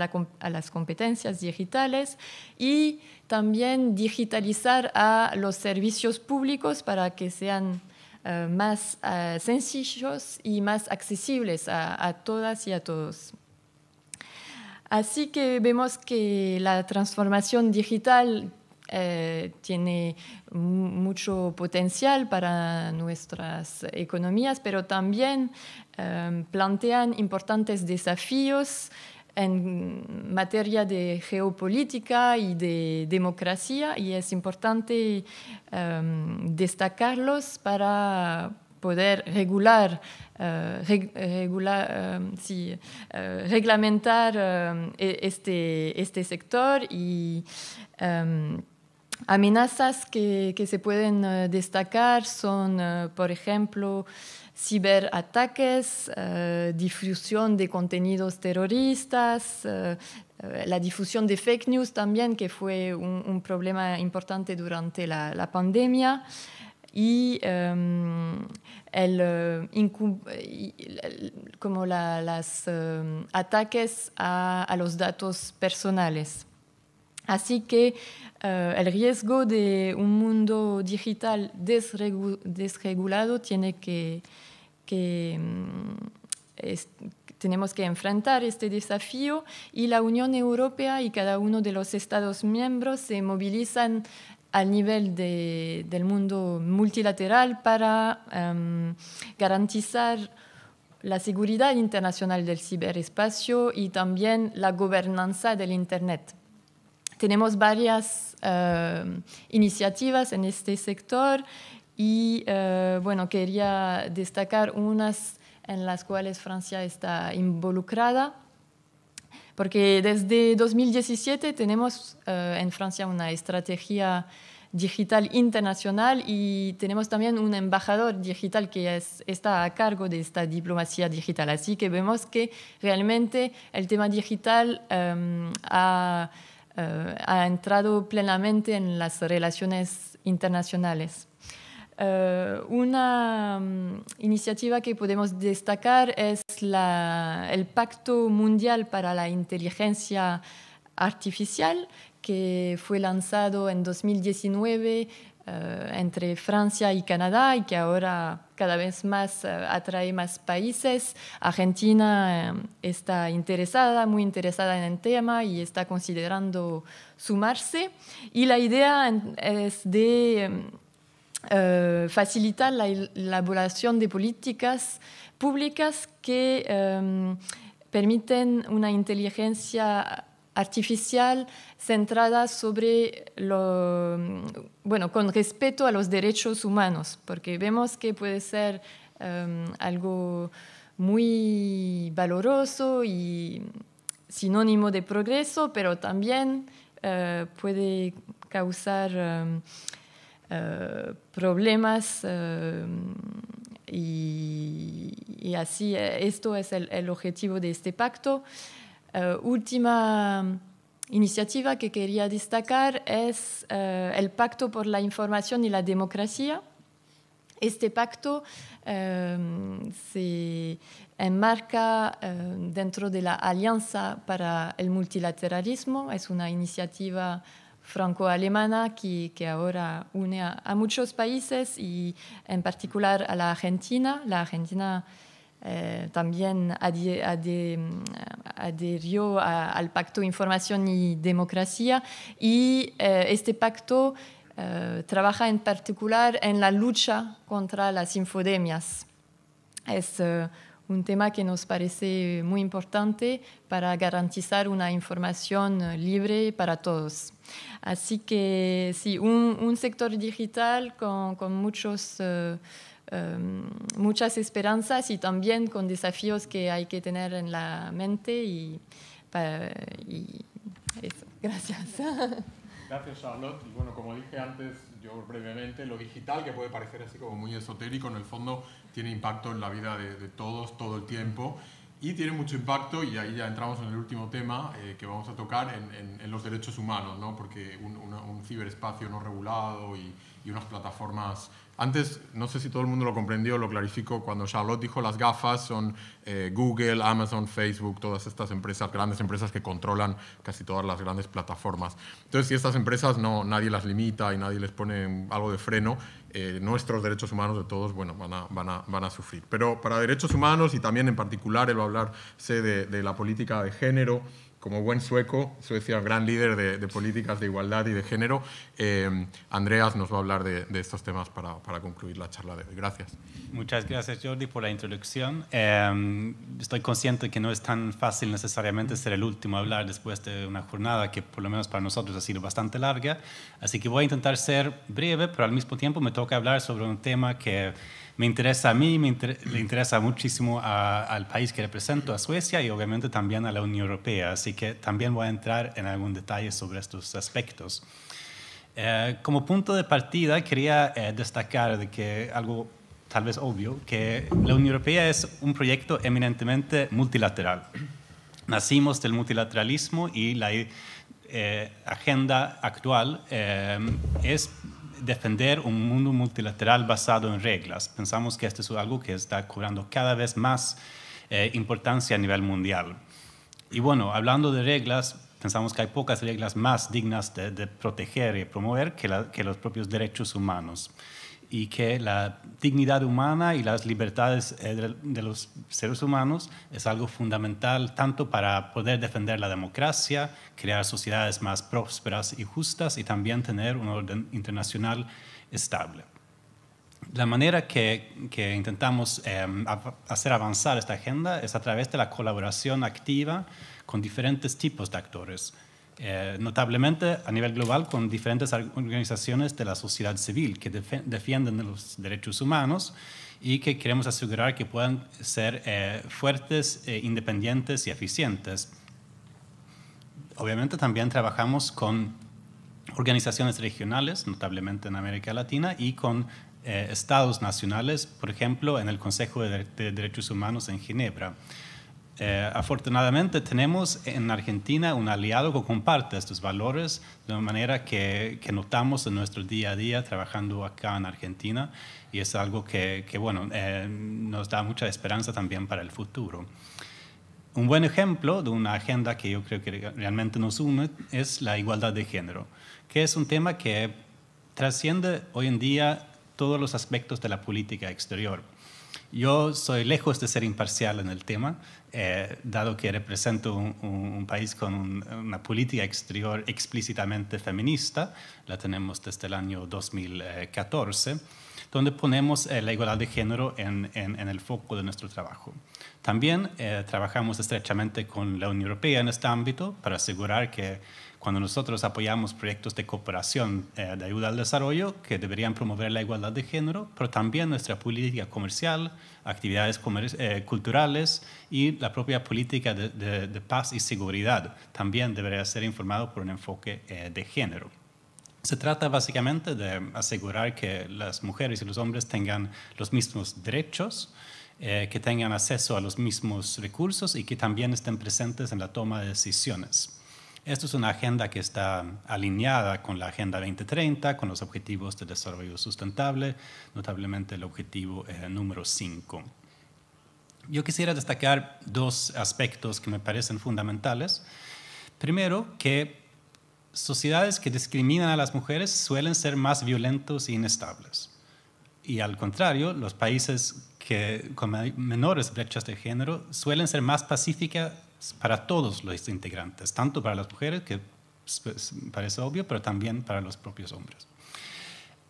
[SPEAKER 5] las competencias digitales y también digitalizar a los servicios públicos para que sean más sencillos y más accesibles a todas y a todos. Así que vemos que la transformación digital tiene mucho potencial para nuestras economías, pero también plantean importantes desafíos en materia de geopolítica y de democracia, y es importante destacarlos para poder reglamentar este sector y amenazas que se pueden destacar son, por ejemplo, ciberataques, difusión de contenidos terroristas, la difusión de fake news también, que fue un problema importante durante la pandemia, y como los ataques a los datos personales. Así que el riesgo de un mundo digital desregulado tenemos que enfrentar este desafío, y la Unión Europea y cada uno de los Estados miembros se movilizan al nivel del mundo multilateral para garantizar la seguridad internacional del ciberespacio y también la gobernanza del Internet. Tenemos varias iniciativas en este sector y quería destacar unas en las cuales Francia está involucrada, porque desde 2017 tenemos en Francia una estrategia digital internacional y tenemos también un embajador digital que está a cargo de esta diplomacia digital. Así que vemos que realmente el tema digital ha entrado plenamente en las relaciones internacionales. Una iniciativa que podemos destacar es el Pacto Mundial para la Inteligencia Artificial, que fue lanzado en 2019 entre Francia y Canadá y que ahora cada vez más atrae más países. Argentina está muy interesada en el tema y está considerando sumarse. Y la idea es de facilitar la elaboración de políticas públicas que permiten una inteligencia artificial centrada con respeto a los derechos humanos, porque vemos que puede ser algo muy valoroso y sinónimo de progreso, pero también puede causar problemas y así esto es el objetivo de este pacto. Última iniciativa que quería destacar es el Pacto por la Información y la Democracia. Este pacto se enmarca dentro de la Alianza para el Multilateralismo. Es una iniciativa franco-alemana que ahora une a muchos países y en particular a la Argentina. La Argentina también adhirió al Pacto Información y Democracia y este pacto trabaja en particular en la lucha contra las infodemias. Es un tema que nos parece muy importante para garantizar una información libre para todos. Así que sí, un sector digital con muchas esperanzas y también con desafíos que hay que tener en la mente y eso. Gracias.
[SPEAKER 3] Gracias, Charlotte. Y bueno, como dije antes, yo brevemente, lo digital, que puede parecer así como muy esotérico, en el fondo tiene impacto en la vida de todos, todo el tiempo. Y tiene mucho impacto, y ahí ya entramos en el último tema que vamos a tocar, en los derechos humanos, ¿no? Porque un ciberespacio no regulado y unas plataformas... Antes, no sé si todo el mundo lo comprendió, lo clarifico, cuando Charlotte dijo las gafas son Google, Amazon, Facebook, todas estas empresas, grandes empresas que controlan casi todas las grandes plataformas. Entonces, si estas empresas nadie las limita y nadie les pone algo de freno, nuestros derechos humanos de todos, bueno, van a sufrir. Pero para derechos humanos, y también en particular, él va a hablarse de la política de género. Como buen sueco, Suecia, gran líder de políticas de igualdad y de género, Andreas nos va a hablar de estos temas para concluir la charla de hoy. Gracias.
[SPEAKER 6] Muchas gracias, Jordi, por la introducción. Estoy consciente que no es tan fácil necesariamente ser el último a hablar después de una jornada que por lo menos para nosotros ha sido bastante larga, así que voy a intentar ser breve, pero al mismo tiempo me toca hablar sobre un tema que me interesa a mí, le interesa muchísimo al país que represento, a Suecia, y obviamente también a la Unión Europea. Así que también voy a entrar en algún detalle sobre estos aspectos. Como punto de partida, quería destacar de que algo tal vez obvio, que la Unión Europea es un proyecto eminentemente multilateral. Nacimos del multilateralismo y la agenda actual es defender un mundo multilateral basado en reglas. Pensamos que esto es algo que está cobrando cada vez más importancia a nivel mundial. Y bueno, hablando de reglas, pensamos que hay pocas reglas más dignas de proteger y promover que los propios derechos humanos. Y que la dignidad humana y las libertades de los seres humanos es algo fundamental tanto para poder defender la democracia, crear sociedades más prósperas y justas y también tener un orden internacional estable. La manera que intentamos hacer avanzar esta agenda es a través de la colaboración activa con diferentes tipos de actores. Notablemente a nivel global con diferentes organizaciones de la sociedad civil que defienden los derechos humanos y que queremos asegurar que puedan ser fuertes, independientes y eficientes. Obviamente también trabajamos con organizaciones regionales, notablemente en América Latina, y con estados nacionales, por ejemplo, en el Consejo de Derechos Humanos en Ginebra. Afortunadamente tenemos en Argentina un aliado que comparte estos valores de una manera que notamos en nuestro día a día trabajando acá en Argentina, y es algo que bueno, nos da mucha esperanza también para el futuro. Un buen ejemplo de una agenda que yo creo que realmente nos une es la igualdad de género, que es un tema que trasciende hoy en día todos los aspectos de la política exterior. Yo soy lejos de ser imparcial en el tema, dado que represento un país con una política exterior explícitamente feminista, la tenemos desde el año 2014, donde ponemos la igualdad de género en el foco de nuestro trabajo. También trabajamos estrechamente con la Unión Europea en este ámbito para asegurar que cuando nosotros apoyamos proyectos de cooperación de ayuda al desarrollo que deberían promover la igualdad de género, pero también nuestra política comercial, actividades culturales y la propia política de paz y seguridad también debería ser informado por un enfoque de género. Se trata básicamente de asegurar que las mujeres y los hombres tengan los mismos derechos, que tengan acceso a los mismos recursos y que también estén presentes en la toma de decisiones. Esto es una agenda que está alineada con la Agenda 2030, con los Objetivos de Desarrollo Sustentable, notablemente el objetivo número 5. Yo quisiera destacar dos aspectos que me parecen fundamentales. Primero, que sociedades que discriminan a las mujeres suelen ser más violentos e inestables. Y al contrario, los países con menores brechas de género suelen ser más pacíficas para todos los integrantes, tanto para las mujeres, que parece obvio, pero también para los propios hombres.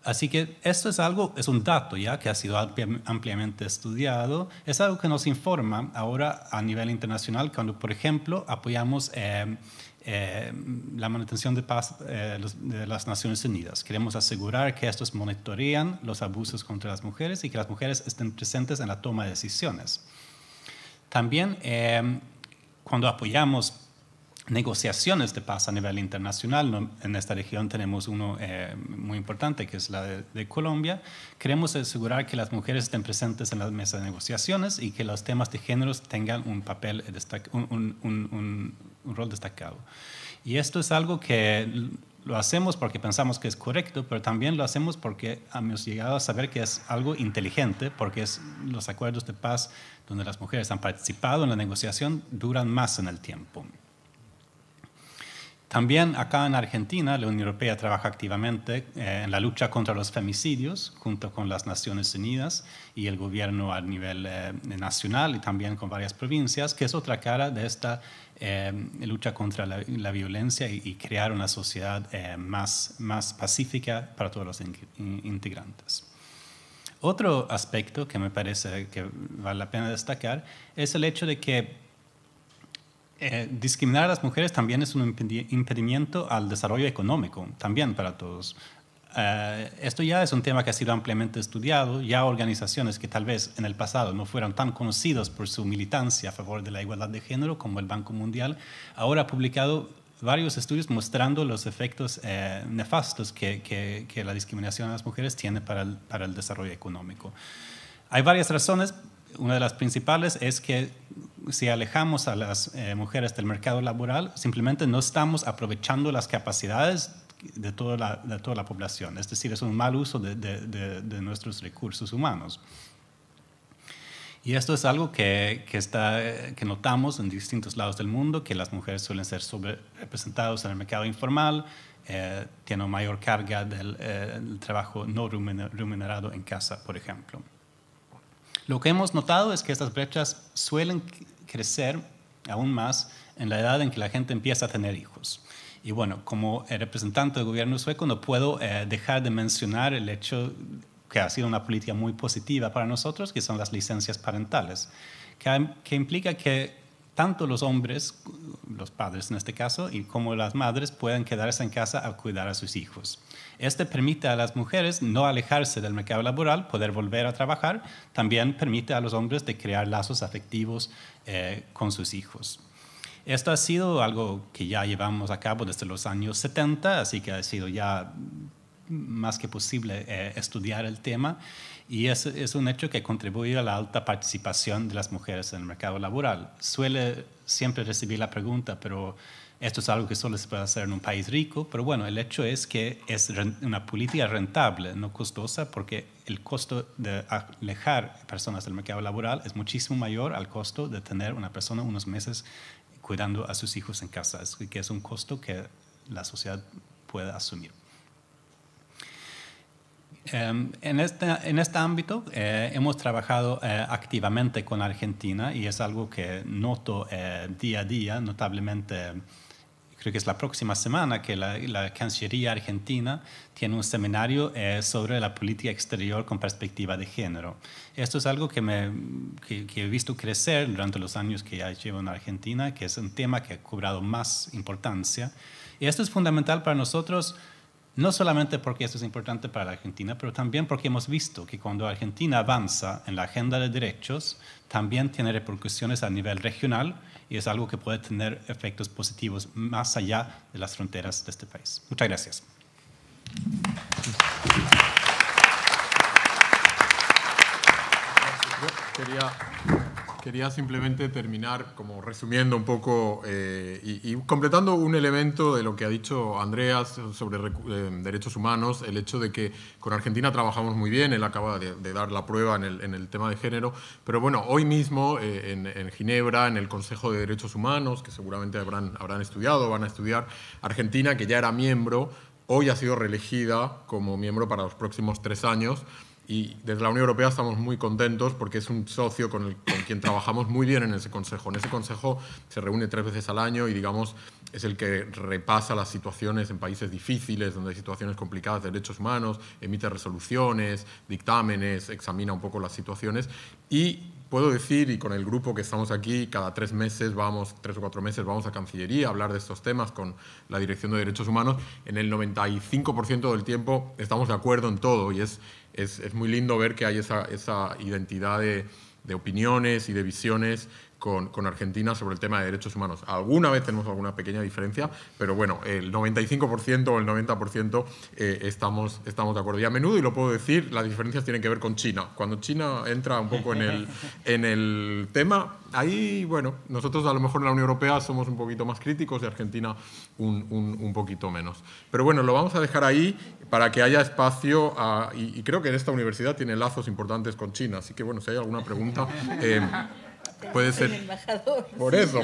[SPEAKER 6] Así que esto es un dato ya que ha sido ampliamente estudiado, es algo que nos informa ahora a nivel internacional cuando, por ejemplo, apoyamos la manutención de paz de las Naciones Unidas. Queremos asegurar que estos monitorean los abusos contra las mujeres y que las mujeres estén presentes en la toma de decisiones. También cuando apoyamos negociaciones de paz a nivel internacional, en esta región tenemos uno muy importante que es la de Colombia, queremos asegurar que las mujeres estén presentes en la mesa de negociaciones y que los temas de género tengan un papel, un rol destacado. Y esto es algo que lo hacemos porque pensamos que es correcto, pero también lo hacemos porque hemos llegado a saber que es algo inteligente, porque los acuerdos de paz donde las mujeres han participado en la negociación duran más en el tiempo. También acá en Argentina, la Unión Europea trabaja activamente en la lucha contra los femicidios, junto con las Naciones Unidas y el gobierno a nivel nacional y también con varias provincias, que es otra cara de esta lucha contra la violencia y crear una sociedad más pacífica para todos los integrantes. Otro aspecto que me parece que vale la pena destacar es el hecho de que discriminar a las mujeres también es un impedimento al desarrollo económico, también para todos. Esto ya es un tema que ha sido ampliamente estudiado, ya organizaciones que tal vez en el pasado no fueron tan conocidos por su militancia a favor de la igualdad de género como el Banco Mundial, ahora ha publicado varios estudios mostrando los efectos nefastos que la discriminación a las mujeres tiene para el desarrollo económico. Hay varias razones. Una de las principales es que si alejamos a las mujeres del mercado laboral, simplemente no estamos aprovechando las capacidades de toda la población. Es decir, es un mal uso de nuestros recursos humanos. Y esto es algo que notamos en distintos lados del mundo, que las mujeres suelen ser sobrerepresentadas en el mercado informal, tienen mayor carga del trabajo no remunerado en casa, por ejemplo. Lo que hemos notado es que estas brechas suelen crecer aún más en la edad en que la gente empieza a tener hijos. Y bueno, como representante del gobierno sueco no puedo dejar de mencionar el hecho que ha sido una política muy positiva para nosotros, que son las licencias parentales, que implica que tanto los hombres, los padres en este caso, y como las madres pueden quedarse en casa a cuidar a sus hijos. Este permite a las mujeres no alejarse del mercado laboral, poder volver a trabajar. También permite a los hombres de crear lazos afectivos con sus hijos. Esto ha sido algo que ya llevamos a cabo desde los años 70, así que ha sido ya más que posible estudiar el tema. Y es un hecho que contribuye a la alta participación de las mujeres en el mercado laboral. Suele siempre recibir la pregunta, pero esto es algo que solo se puede hacer en un país rico. Pero bueno, el hecho es que es una política rentable, no costosa, porque el costo de alejar personas del mercado laboral es muchísimo mayor al costo de tener una persona unos meses cuidando a sus hijos en casa. Que es un costo que la sociedad puede asumir. En este ámbito hemos trabajado activamente con Argentina y es algo que noto día a día, notablemente. Creo que es la próxima semana que la Cancillería argentina tiene un seminario sobre la política exterior con perspectiva de género. Esto es algo que he visto crecer durante los años que ya llevo en Argentina, que es un tema que ha cobrado más importancia. Y esto es fundamental para nosotros, no solamente porque esto es importante para la Argentina, pero también porque hemos visto que cuando Argentina avanza en la agenda de derechos, también tiene repercusiones a nivel regional y es algo que puede tener efectos positivos más allá de las fronteras de este país. Muchas gracias.
[SPEAKER 3] Quería simplemente terminar como resumiendo un poco y completando un elemento de lo que ha dicho Andreas sobre derechos humanos, el hecho de que con Argentina trabajamos muy bien, él acaba de dar la prueba en el tema de género, pero bueno, hoy mismo en Ginebra, en el Consejo de Derechos Humanos, que seguramente habrán estudiado, van a estudiar, Argentina, que ya era miembro, hoy ha sido reelegida como miembro para los próximos 3 años. Y desde la Unión Europea estamos muy contentos porque es un socio con quien trabajamos muy bien en ese consejo. En ese consejo se reúne 3 veces al año y, digamos, es el que repasa las situaciones en países difíciles, donde hay situaciones complicadas de derechos humanos, emite resoluciones, dictámenes, examina un poco las situaciones. Y puedo decir, y con el grupo que estamos aquí, cada 3 meses 3 o 4 meses vamos a Cancillería a hablar de estos temas con la Dirección de Derechos Humanos. En el 95% del tiempo estamos de acuerdo en todo y es muy lindo ver que hay esa identidad de opiniones y de visiones con Argentina sobre el tema de derechos humanos. Alguna vez tenemos alguna pequeña diferencia, pero bueno, el 95% o el 90% estamos de acuerdo. Y a menudo, y lo puedo decir, las diferencias tienen que ver con China. Cuando China entra un poco en el tema, ahí, bueno, nosotros a lo mejor en la Unión Europea somos un poquito más críticos y Argentina un poquito menos. Pero bueno, lo vamos a dejar ahí para que haya espacio y creo que esta universidad tiene lazos importantes con China, así que bueno, si hay alguna pregunta... puede ser.
[SPEAKER 1] Embajador.
[SPEAKER 3] Por eso.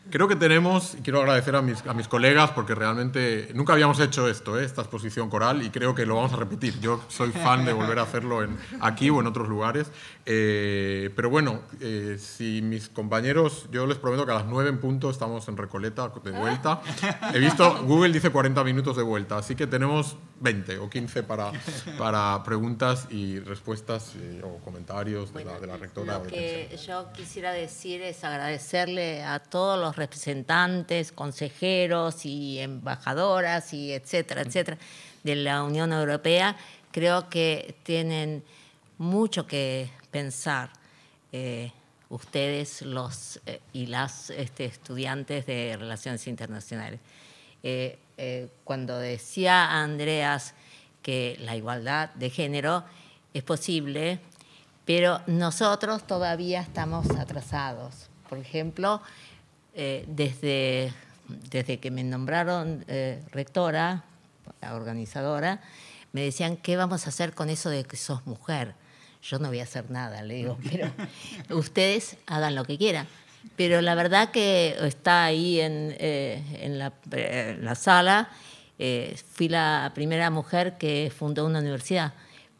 [SPEAKER 3] Creo que tenemos, y quiero agradecer a mis colegas porque realmente nunca habíamos hecho esto, esta exposición coral, y creo que lo vamos a repetir. Yo soy fan de volver a hacerlo aquí o en otros lugares. Pero bueno, si mis compañeros, yo les prometo que a las 9 en punto estamos en Recoleta de vuelta. He visto, Google dice 40 minutos de vuelta, así que tenemos 20 o 15 para preguntas y respuestas o comentarios de la rectora.
[SPEAKER 1] Lo que yo quisiera decir es agradecerle a todos los representantes, consejeros y embajadoras y etcétera, de la Unión Europea. Creo que tienen mucho que pensar ustedes y las estudiantes de Relaciones Internacionales. Cuando decía Andreas que la igualdad de género es posible, pero nosotros todavía estamos atrasados. Por ejemplo, desde que me nombraron rectora, organizadora, me decían, ¿qué vamos a hacer con eso de que sos mujer? Yo no voy a hacer nada, le digo, pero ustedes hagan lo que quieran. Pero la verdad que está ahí en la sala, fui la primera mujer que fundó una universidad.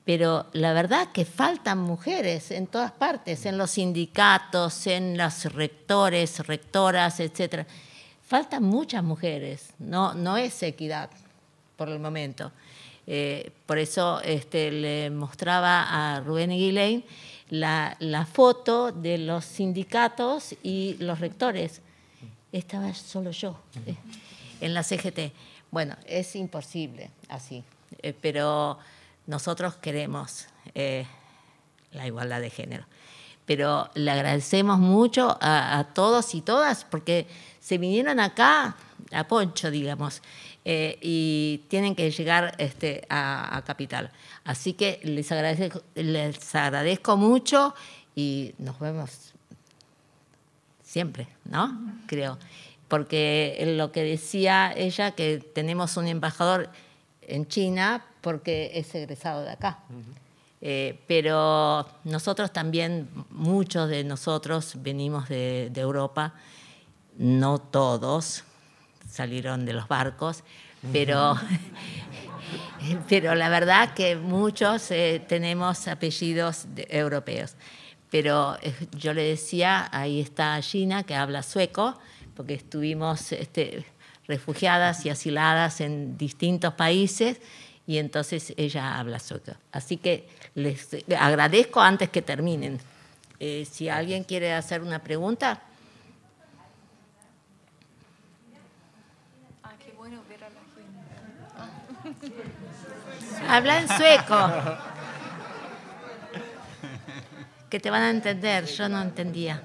[SPEAKER 1] Pero la verdad que faltan mujeres en todas partes, en los sindicatos, en los rectores, rectoras, etc. Faltan muchas mujeres, no es equidad por el momento. Por eso le mostraba a Rubén Eguilein la foto de los sindicatos y los rectores. Estaba solo yo en la CGT. Bueno, es imposible así, pero... Nosotros queremos la igualdad de género, pero le agradecemos mucho a todos y todas porque se vinieron acá a Poncho, digamos, y tienen que llegar a Capital. Así que les agradezco mucho y nos vemos siempre, ¿no? Creo, porque lo que decía ella, que tenemos un embajador en China porque es egresado de acá. Pero nosotros también, muchos de nosotros venimos de Europa, no todos salieron de los barcos, pero la verdad que muchos tenemos apellidos europeos. Pero yo le decía, ahí está Gina, que habla sueco, porque estuvimos refugiadas y asiladas en distintos países, y entonces ella habla sueco. Así que les agradezco antes que terminen. Si alguien quiere hacer una pregunta.
[SPEAKER 4] Qué bueno ver a la gente.
[SPEAKER 1] Habla en sueco. Que te van a entender, yo no entendía.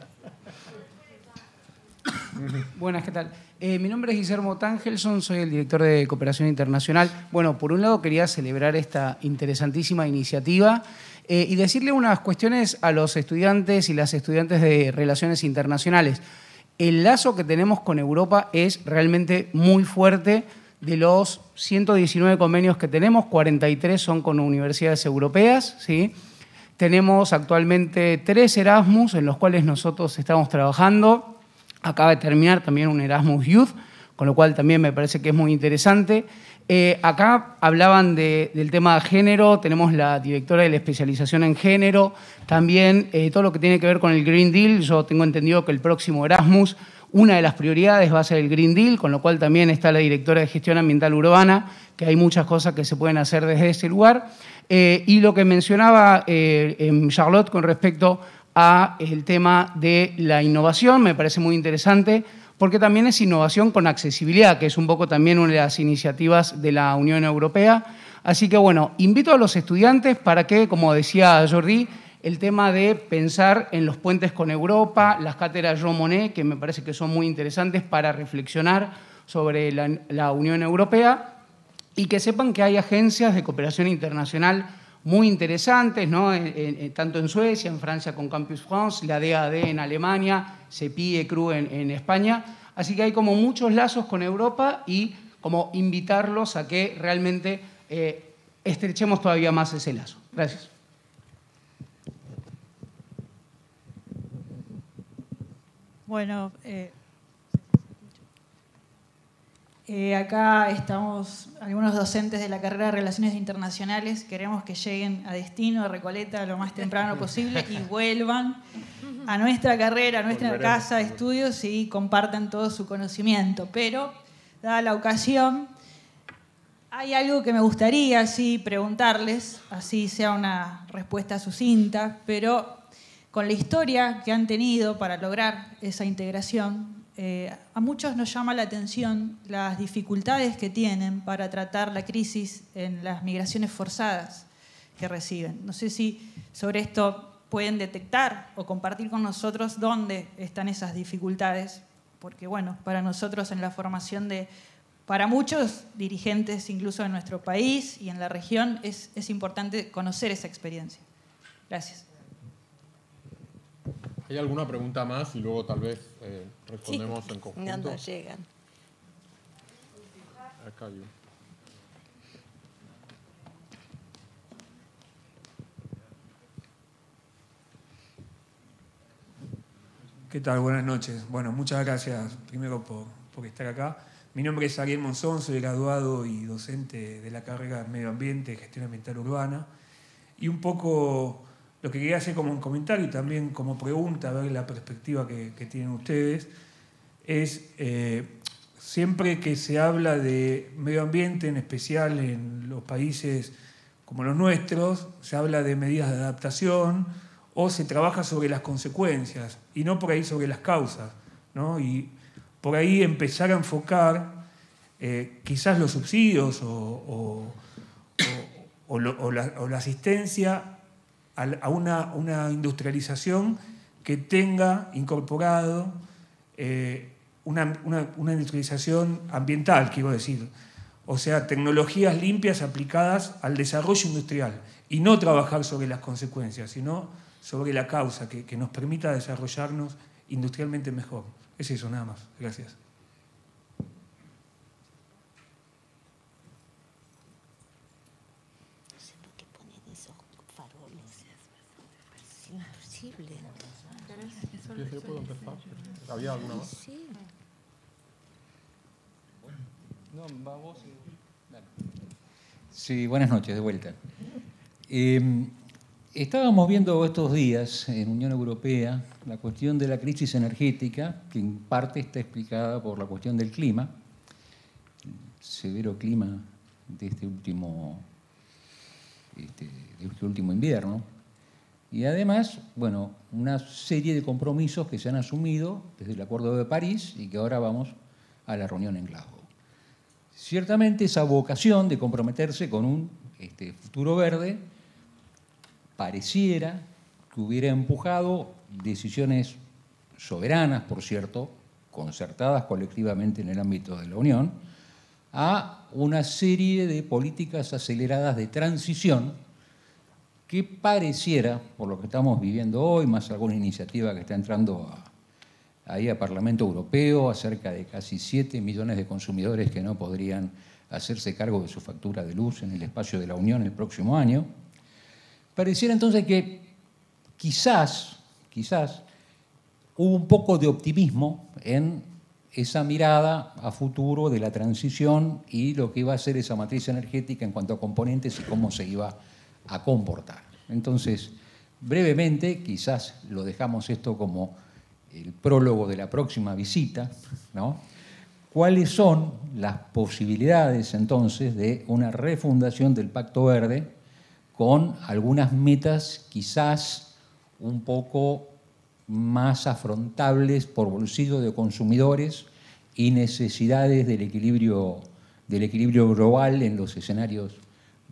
[SPEAKER 7] Buenas, ¿qué tal? Mi nombre es Guillermo Tangelson, soy el director de Cooperación Internacional. Bueno, por un lado quería celebrar esta interesantísima iniciativa y decirle unas cuestiones a los estudiantes y las estudiantes de Relaciones Internacionales. El lazo que tenemos con Europa es realmente muy fuerte. De los 119 convenios que tenemos, 43 son con universidades europeas, ¿sí? Tenemos actualmente 3 Erasmus en los cuales nosotros estamos trabajando. Acaba de terminar también un Erasmus Youth, con lo cual también me parece que es muy interesante. Acá hablaban del tema de género, tenemos la directora de la especialización en género, también todo lo que tiene que ver con el Green Deal. Yo tengo entendido que el próximo Erasmus, una de las prioridades va a ser el Green Deal, con lo cual también está la directora de Gestión Ambiental Urbana, que hay muchas cosas que se pueden hacer desde ese lugar. Y lo que mencionaba Charlotte con respecto a el tema de la innovación, me parece muy interesante, porque también es innovación con accesibilidad, que es un poco también una de las iniciativas de la Unión Europea. Así que, bueno, invito a los estudiantes para que, como decía Jordi, el tema de pensar en los puentes con Europa, las cátedras Jean Monnet, que me parece que son muy interesantes para reflexionar sobre la Unión Europea, y que sepan que hay agencias de cooperación internacional muy interesantes, ¿no? Tanto en Suecia, en Francia con Campus France, la DAD en Alemania, CEPI, ECRU en España. Así que hay como muchos lazos con Europa y como invitarlos a que realmente estrechemos todavía más ese lazo. Gracias.
[SPEAKER 8] Bueno, acá estamos algunos docentes de la carrera de Relaciones Internacionales. Queremos que lleguen a destino, a Recoleta, lo más temprano posible y vuelvan a nuestra carrera, a nuestra casa de estudios y compartan todo su conocimiento. Pero, dada la ocasión, hay algo que me gustaría así preguntarles, así sea una respuesta sucinta, pero con la historia que han tenido para lograr esa integración, a muchos nos llama la atención las dificultades que tienen para tratar la crisis en las migraciones forzadas que reciben. No sé si sobre esto pueden detectar o compartir con nosotros dónde están esas dificultades, porque bueno, para nosotros en la formación para muchos dirigentes incluso en nuestro país y en la región es importante conocer esa experiencia. Gracias.
[SPEAKER 3] ¿Hay alguna pregunta más y luego tal vez respondemos en conjunto?
[SPEAKER 1] No nos llegan.
[SPEAKER 3] Acá hay uno.
[SPEAKER 9] ¿Qué tal? Buenas noches. Bueno, muchas gracias primero por estar acá. Mi nombre es Ariel Monzón, soy graduado y docente de la carrera de Medio Ambiente y Gestión Ambiental Urbana. Y un poco lo que quería hacer como un comentario y también como pregunta, a ver la perspectiva que tienen ustedes, es siempre que se habla de medio ambiente, en especial en los países como los nuestros, se habla de medidas de adaptación o se trabaja sobre las consecuencias y no por ahí sobre las causas, ¿no? Y por ahí empezar a enfocar quizás los subsidios o la asistencia a una industrialización que tenga incorporado una industrialización ambiental, quiero decir. O sea, tecnologías limpias aplicadas al desarrollo industrial y no trabajar sobre las consecuencias, sino sobre la causa que nos permita desarrollarnos industrialmente mejor. Es eso, nada más. Gracias.
[SPEAKER 3] ¿Yo puedo empezar? ¿Había alguna más?
[SPEAKER 1] Sí.
[SPEAKER 10] No, va vos. Dale. Sí, buenas noches, de vuelta. Estábamos viendo estos días en Unión Europea la cuestión de la crisis energética, que en parte está explicada por la cuestión del clima, el severo clima de este último invierno. Y además, bueno, una serie de compromisos que se han asumido desde el Acuerdo de París y que ahora vamos a la reunión en Glasgow. Ciertamente esa vocación de comprometerse con un futuro verde pareciera que hubiera empujado decisiones soberanas, por cierto, concertadas colectivamente en el ámbito de la Unión, a una serie de políticas aceleradas de transición que pareciera, por lo que estamos viviendo hoy, más alguna iniciativa que está entrando ahí al Parlamento Europeo, acerca de casi 7 millones de consumidores que no podrían hacerse cargo de su factura de luz en el espacio de la Unión el próximo año, pareciera entonces que quizás hubo un poco de optimismo en esa mirada a futuro de la transición y lo que iba a ser esa matriz energética en cuanto a componentes y cómo se iba a comportar. Entonces, brevemente, quizás lo dejamos esto como el prólogo de la próxima visita, ¿no? ¿Cuáles son las posibilidades entonces de una refundación del Pacto Verde con algunas metas quizás un poco más afrontables por bolsillo de consumidores y necesidades del equilibrio global en los escenarios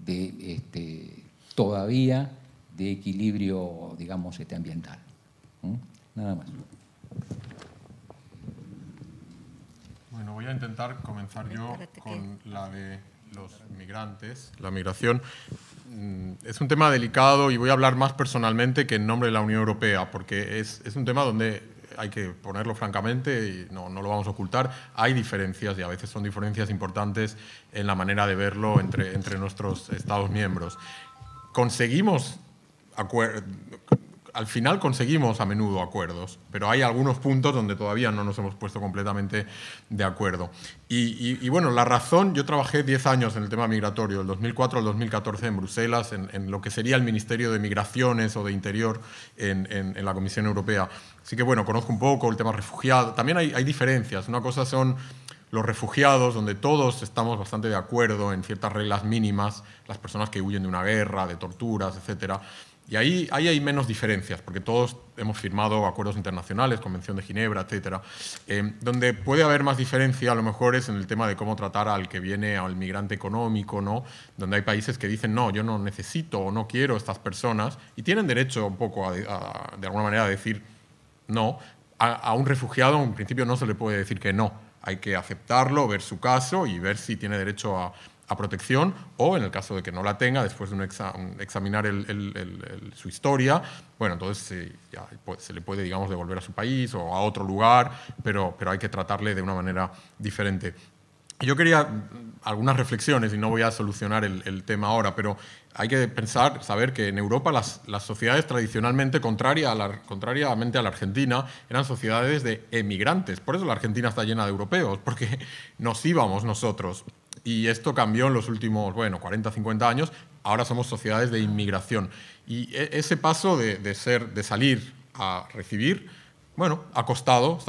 [SPEAKER 10] de todavía de equilibrio, digamos, ambiental? Nada más.
[SPEAKER 3] Bueno, voy a intentar comenzar yo con la de los migrantes, la migración. Es un tema delicado y voy a hablar más personalmente que en nombre de la Unión Europea, porque es un tema donde hay que ponerlo francamente y no lo vamos a ocultar. Hay diferencias y a veces son diferencias importantes en la manera de verlo entre nuestros Estados miembros. Al final conseguimos a menudo acuerdos, pero hay algunos puntos donde todavía no nos hemos puesto completamente de acuerdo. Y bueno, la razón, yo trabajé 10 años en el tema migratorio, del 2004 al 2014 en Bruselas, en lo que sería el Ministerio de Migraciones o de Interior en la Comisión Europea. Así que bueno, conozco un poco el tema refugiado. También hay diferencias. Una cosa son los refugiados, donde todos estamos bastante de acuerdo en ciertas reglas mínimas, las personas que huyen de una guerra, de torturas, etcétera. Y ahí hay menos diferencias, porque todos hemos firmado acuerdos internacionales, Convención de Ginebra, etcétera. Donde puede haber más diferencia, a lo mejor, es en el tema de cómo tratar al que viene, al migrante económico, ¿no? Donde hay países que dicen, no, yo no necesito o no quiero estas personas, y tienen derecho un poco de alguna manera, a decir no. A un refugiado, en principio, no se le puede decir que no. Hay que aceptarlo, ver su caso y ver si tiene derecho a protección, o en el caso de que no la tenga, después de examinar su historia, bueno, entonces ya se le puede, digamos, devolver a su país o a otro lugar, pero hay que tratarle de una manera diferente. Yo quería algunas reflexiones, y no voy a solucionar el tema ahora, pero hay que saber que en Europa las sociedades tradicionalmente, contrariamente a la Argentina, eran sociedades de emigrantes. Por eso la Argentina está llena de europeos, porque nos íbamos nosotros. Y esto cambió en los últimos, 40, 50 años. Ahora somos sociedades de inmigración. Y ese paso de salir a recibir, bueno, está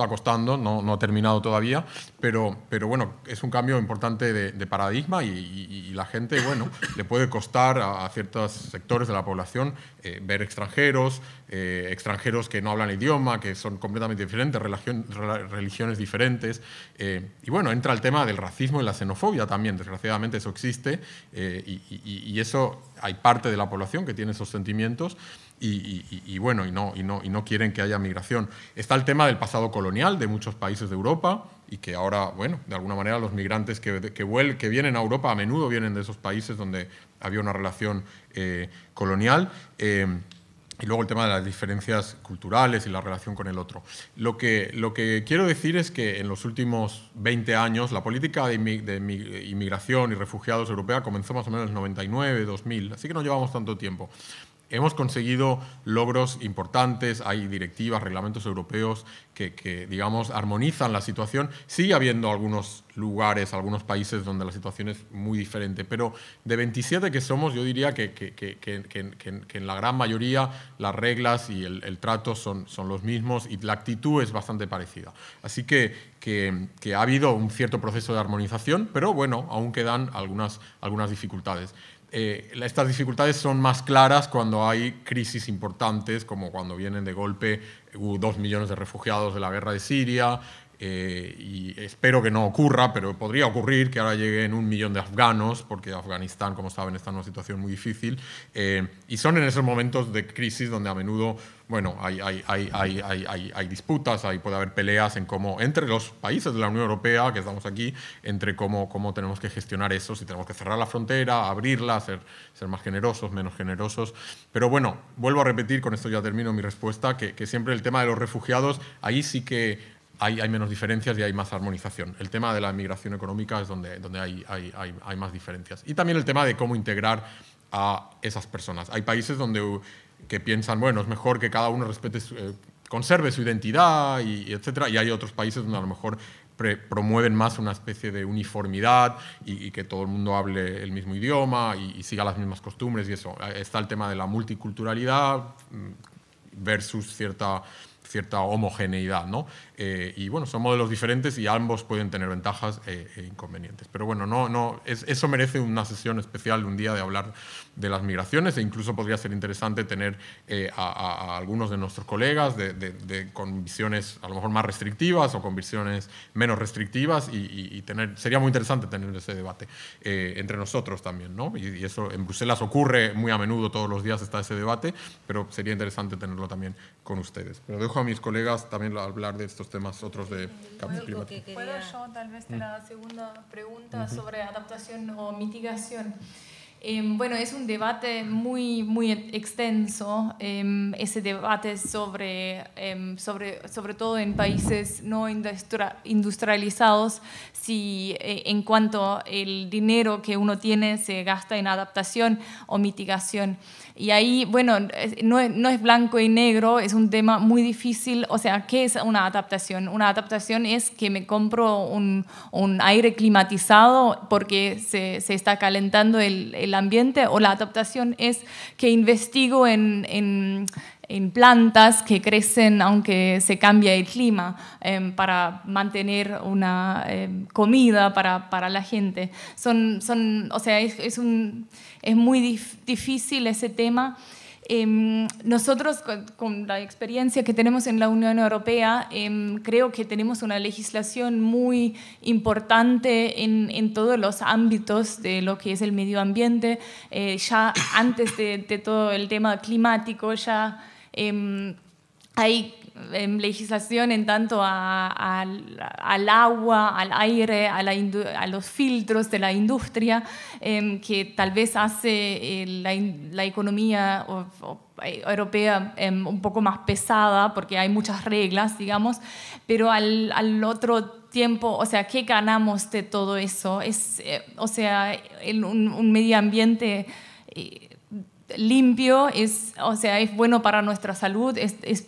[SPEAKER 3] costando, no ha terminado todavía, pero bueno, es un cambio importante de paradigma y la gente, bueno, le puede costar a ciertos sectores de la población ver extranjeros que no hablan el idioma, que son completamente diferentes, religiones diferentes. Y bueno, entra el tema del racismo y la xenofobia también, desgraciadamente eso existe, y eso hay parte de la población que tiene esos sentimientos. Y no quieren que haya migración. Está el tema del pasado colonial de muchos países de Europa y que ahora, bueno, de alguna manera los migrantes que vienen a Europa a menudo vienen de esos países donde había una relación colonial. Y luego el tema de las diferencias culturales y la relación con el otro. Lo que quiero decir es que en los últimos 20 años la política de inmigración y refugiados europea comenzó más o menos en el 99, 2000, así que no llevamos tanto tiempo. Hemos conseguido logros importantes, hay directivas, reglamentos europeos que digamos, armonizan la situación. Sigue habiendo algunos lugares, algunos países donde la situación es muy diferente, pero de 27 que somos, yo diría que en la gran mayoría las reglas y el trato son los mismos y la actitud es bastante parecida. Así que ha habido un cierto proceso de armonización, pero bueno, aún quedan algunas dificultades. Estas dificultades son más claras cuando hay crisis importantes, como cuando vienen de golpe 2 millones de refugiados de la guerra de Siria, y espero que no ocurra, pero podría ocurrir que ahora lleguen 1 millón de afganos, porque Afganistán, como saben, está en una situación muy difícil, y son en esos momentos de crisis donde a menudo, bueno, hay disputas, puede haber peleas entre los países de la Unión Europea, que estamos aquí, entre cómo tenemos que gestionar eso, si tenemos que cerrar la frontera, abrirla, ser más generosos, menos generosos. Pero bueno, vuelvo a repetir, con esto ya termino mi respuesta, que siempre el tema de los refugiados, ahí sí que hay menos diferencias y hay más armonización. El tema de la migración económica es donde hay más diferencias. Y también el tema de cómo integrar a esas personas. Hay países que piensan, bueno, es mejor que cada uno conserve su identidad, etcétera, y hay otros países donde a lo mejor promueven más una especie de uniformidad y que todo el mundo hable el mismo idioma y siga las mismas costumbres y eso. Está el tema de la multiculturalidad versus cierta homogeneidad, ¿no? Y bueno, son modelos diferentes y ambos pueden tener ventajas e inconvenientes. Pero bueno, eso merece una sesión especial, un día, de hablar de las migraciones, e incluso podría ser interesante tener a algunos de nuestros colegas con visiones a lo mejor más restrictivas o con visiones menos restrictivas y sería muy interesante tener ese debate entre nosotros también, ¿no? Y eso en Bruselas ocurre muy a menudo, todos los días está ese debate, pero sería interesante tenerlo también con ustedes. Pero dejo a mis colegas también hablar de estos temas otros de cambio climático.
[SPEAKER 4] ¿Puedo yo tal vez de la segunda pregunta sobre adaptación o mitigación? Bueno, es un debate muy, muy extenso, ese debate sobre todo en países no industrializados, si en cuanto el dinero que uno tiene se gasta en adaptación o mitigación. Y ahí, bueno, no es blanco y negro, es un tema muy difícil. O sea, ¿qué es una adaptación? Una adaptación es que me compro un aire climatizado porque se está calentando el ambiente, o la adaptación es que investigo en plantas que crecen aunque se cambie el clima, para mantener una comida para la gente. O sea, es muy difícil ese tema. Nosotros, con la experiencia que tenemos en la Unión Europea, creo que tenemos una legislación muy importante en todos los ámbitos de lo que es el medio ambiente. Ya antes de todo el tema climático, ya hay legislación en tanto al agua, al aire, a los filtros de la industria, que tal vez hace la economía europea un poco más pesada porque hay muchas reglas, digamos, pero al otro tiempo, o sea, ¿qué ganamos de todo eso? O sea, un medio ambiente limpio es bueno para nuestra salud, es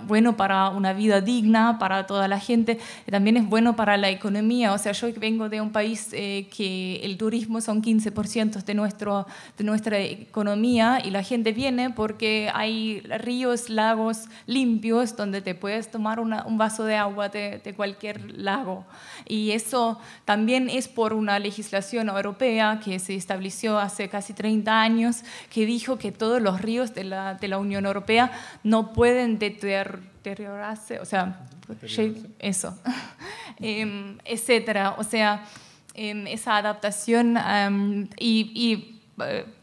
[SPEAKER 4] bueno para una vida digna para toda la gente, también es bueno para la economía. O sea, yo vengo de un país que el turismo son 15% de nuestra economía, y la gente viene porque hay ríos, lagos limpios donde te puedes tomar un vaso de agua de cualquier lago. Y eso también es por una legislación europea que se estableció hace casi 30 años, que dijo que todos los ríos de la Unión Europea no pueden deteriorarse, o sea, eso, etcétera. O sea, esa adaptación y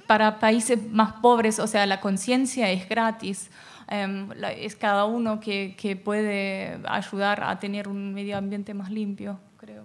[SPEAKER 4] para países más pobres, o sea, la conciencia es gratis. Es cada uno que puede ayudar a tener un medio ambiente más limpio, creo.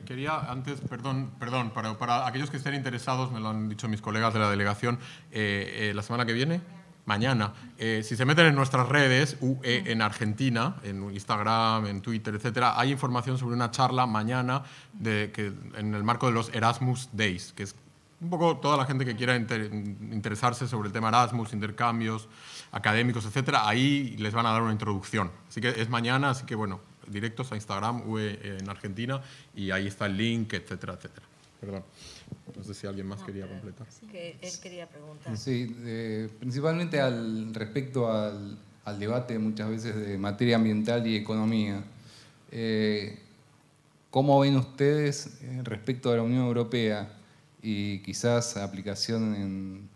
[SPEAKER 3] Quería antes, perdón, para aquellos que estén interesados, me lo han dicho mis colegas de la delegación, la semana que viene, mañana, si se meten en nuestras redes, UE en Argentina, en Instagram, en Twitter, etcétera, hay información sobre una charla mañana en el marco de los Erasmus Days, que es un poco toda la gente que quiera interesarse sobre el tema Erasmus, intercambios académicos, etcétera, ahí les van a dar una introducción. Así que es mañana, así que bueno, directos a Instagram, UE en Argentina, y ahí está el link, etcétera, etcétera. Perdón, no sé si alguien más quería completar.
[SPEAKER 1] Que él quería preguntar.
[SPEAKER 10] Sí, principalmente respecto al debate muchas veces de materia ambiental y economía. ¿Cómo ven ustedes respecto a la Unión Europea y quizás aplicación en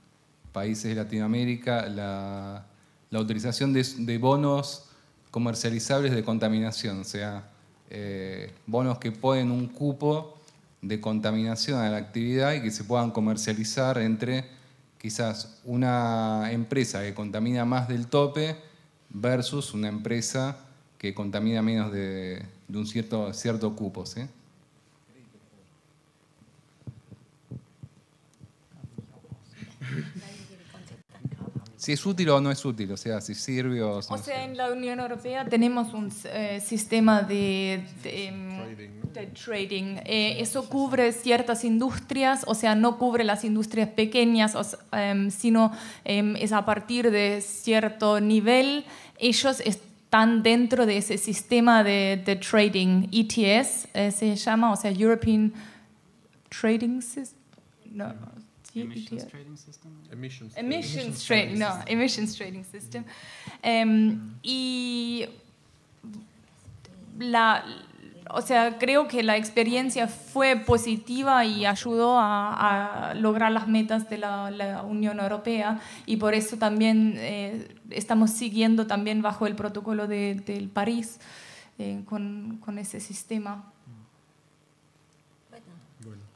[SPEAKER 10] países de Latinoamérica
[SPEAKER 11] la utilización de bonos comercializables de contaminación, o sea, bonos que ponen un cupo de contaminación a la actividad y que se puedan comercializar entre quizás una empresa que contamina más del tope versus una empresa que contamina menos de un cierto cupo, ¿sí? Si es útil o no es útil, o sea, si sirve o no.
[SPEAKER 4] O sea, en la Unión Europea tenemos un sistema de trading. Eso cubre ciertas industrias, o sea, no cubre las industrias pequeñas, sino es a partir de cierto nivel. Ellos están dentro de ese sistema de trading, ETS se llama, o sea, European Trading System. No.
[SPEAKER 6] Emissions Trading System.
[SPEAKER 4] Emissions Trading System. Y o sea, creo que la experiencia fue positiva y ayudó a lograr las metas de la Unión Europea, y por eso también estamos siguiendo también bajo el protocolo del París con ese sistema.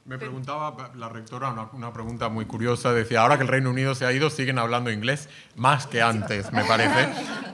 [SPEAKER 3] Me preguntaba la rectora una pregunta muy curiosa. Decía, ahora que el Reino Unido se ha ido, siguen hablando inglés más que antes, me parece.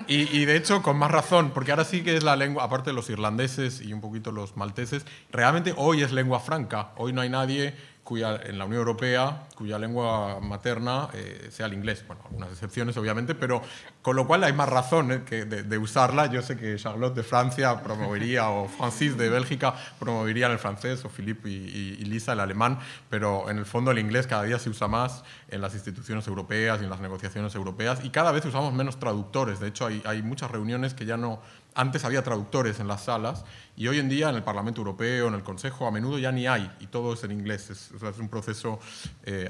[SPEAKER 3] Y de hecho, con más razón, porque ahora sí que es la lengua, aparte de los irlandeses y un poquito los malteses, realmente hoy es lengua franca. Hoy no hay nadie en la Unión Europea cuya lengua materna sea el inglés. Bueno, algunas excepciones, obviamente, pero con lo cual hay más razón de usarla. Yo sé que Charlotte de Francia promovería, o Francis de Bélgica promoverían el francés, o Philippe y Lisa el alemán, pero en el fondo el inglés cada día se usa más en las instituciones europeas y en las negociaciones europeas, y cada vez usamos menos traductores. De hecho, hay muchas reuniones que ya no... Antes había traductores en las salas, y hoy en día en el Parlamento Europeo, en el Consejo, a menudo ya ni hay, y todo es en inglés. Es un proceso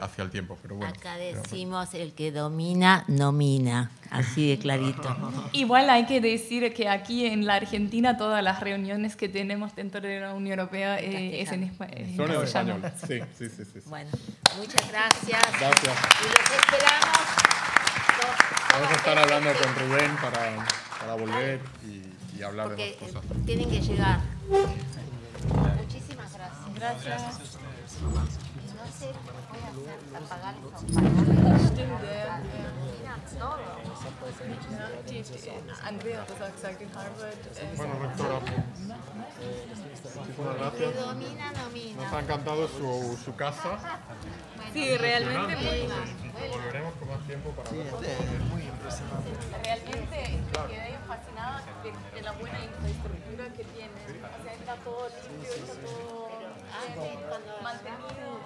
[SPEAKER 3] hacia el tiempo. Pero bueno,
[SPEAKER 1] acá decimos el que domina, nomina, así de clarito.
[SPEAKER 4] Igual hay que decir que aquí en la Argentina todas las reuniones que tenemos dentro de la Unión Europea es en español.
[SPEAKER 3] Son en español. Sí.
[SPEAKER 1] Bueno, muchas gracias.
[SPEAKER 3] Gracias.
[SPEAKER 1] Y los esperamos.
[SPEAKER 3] Vamos a estar hablando con Rubén para volver y hablar de más cosas.
[SPEAKER 1] Tienen que llegar. Muchísimas gracias.
[SPEAKER 4] Gracias.
[SPEAKER 1] No sé qué voy a hacer, apagar esos paneles.
[SPEAKER 5] Andrea hat das auch gesagt in Harvard.
[SPEAKER 3] Bueno, rectora, muchísimas gracias.
[SPEAKER 1] Que domina, nomina.
[SPEAKER 3] Nos ha encantado su casa.
[SPEAKER 4] Sí, realmente
[SPEAKER 3] Volveremos con más tiempo para ver.
[SPEAKER 2] Muy impresionante.
[SPEAKER 4] Realmente quedé fascinada de la buena infraestructura que tiene. O sea, está todo limpio, todo mantenido.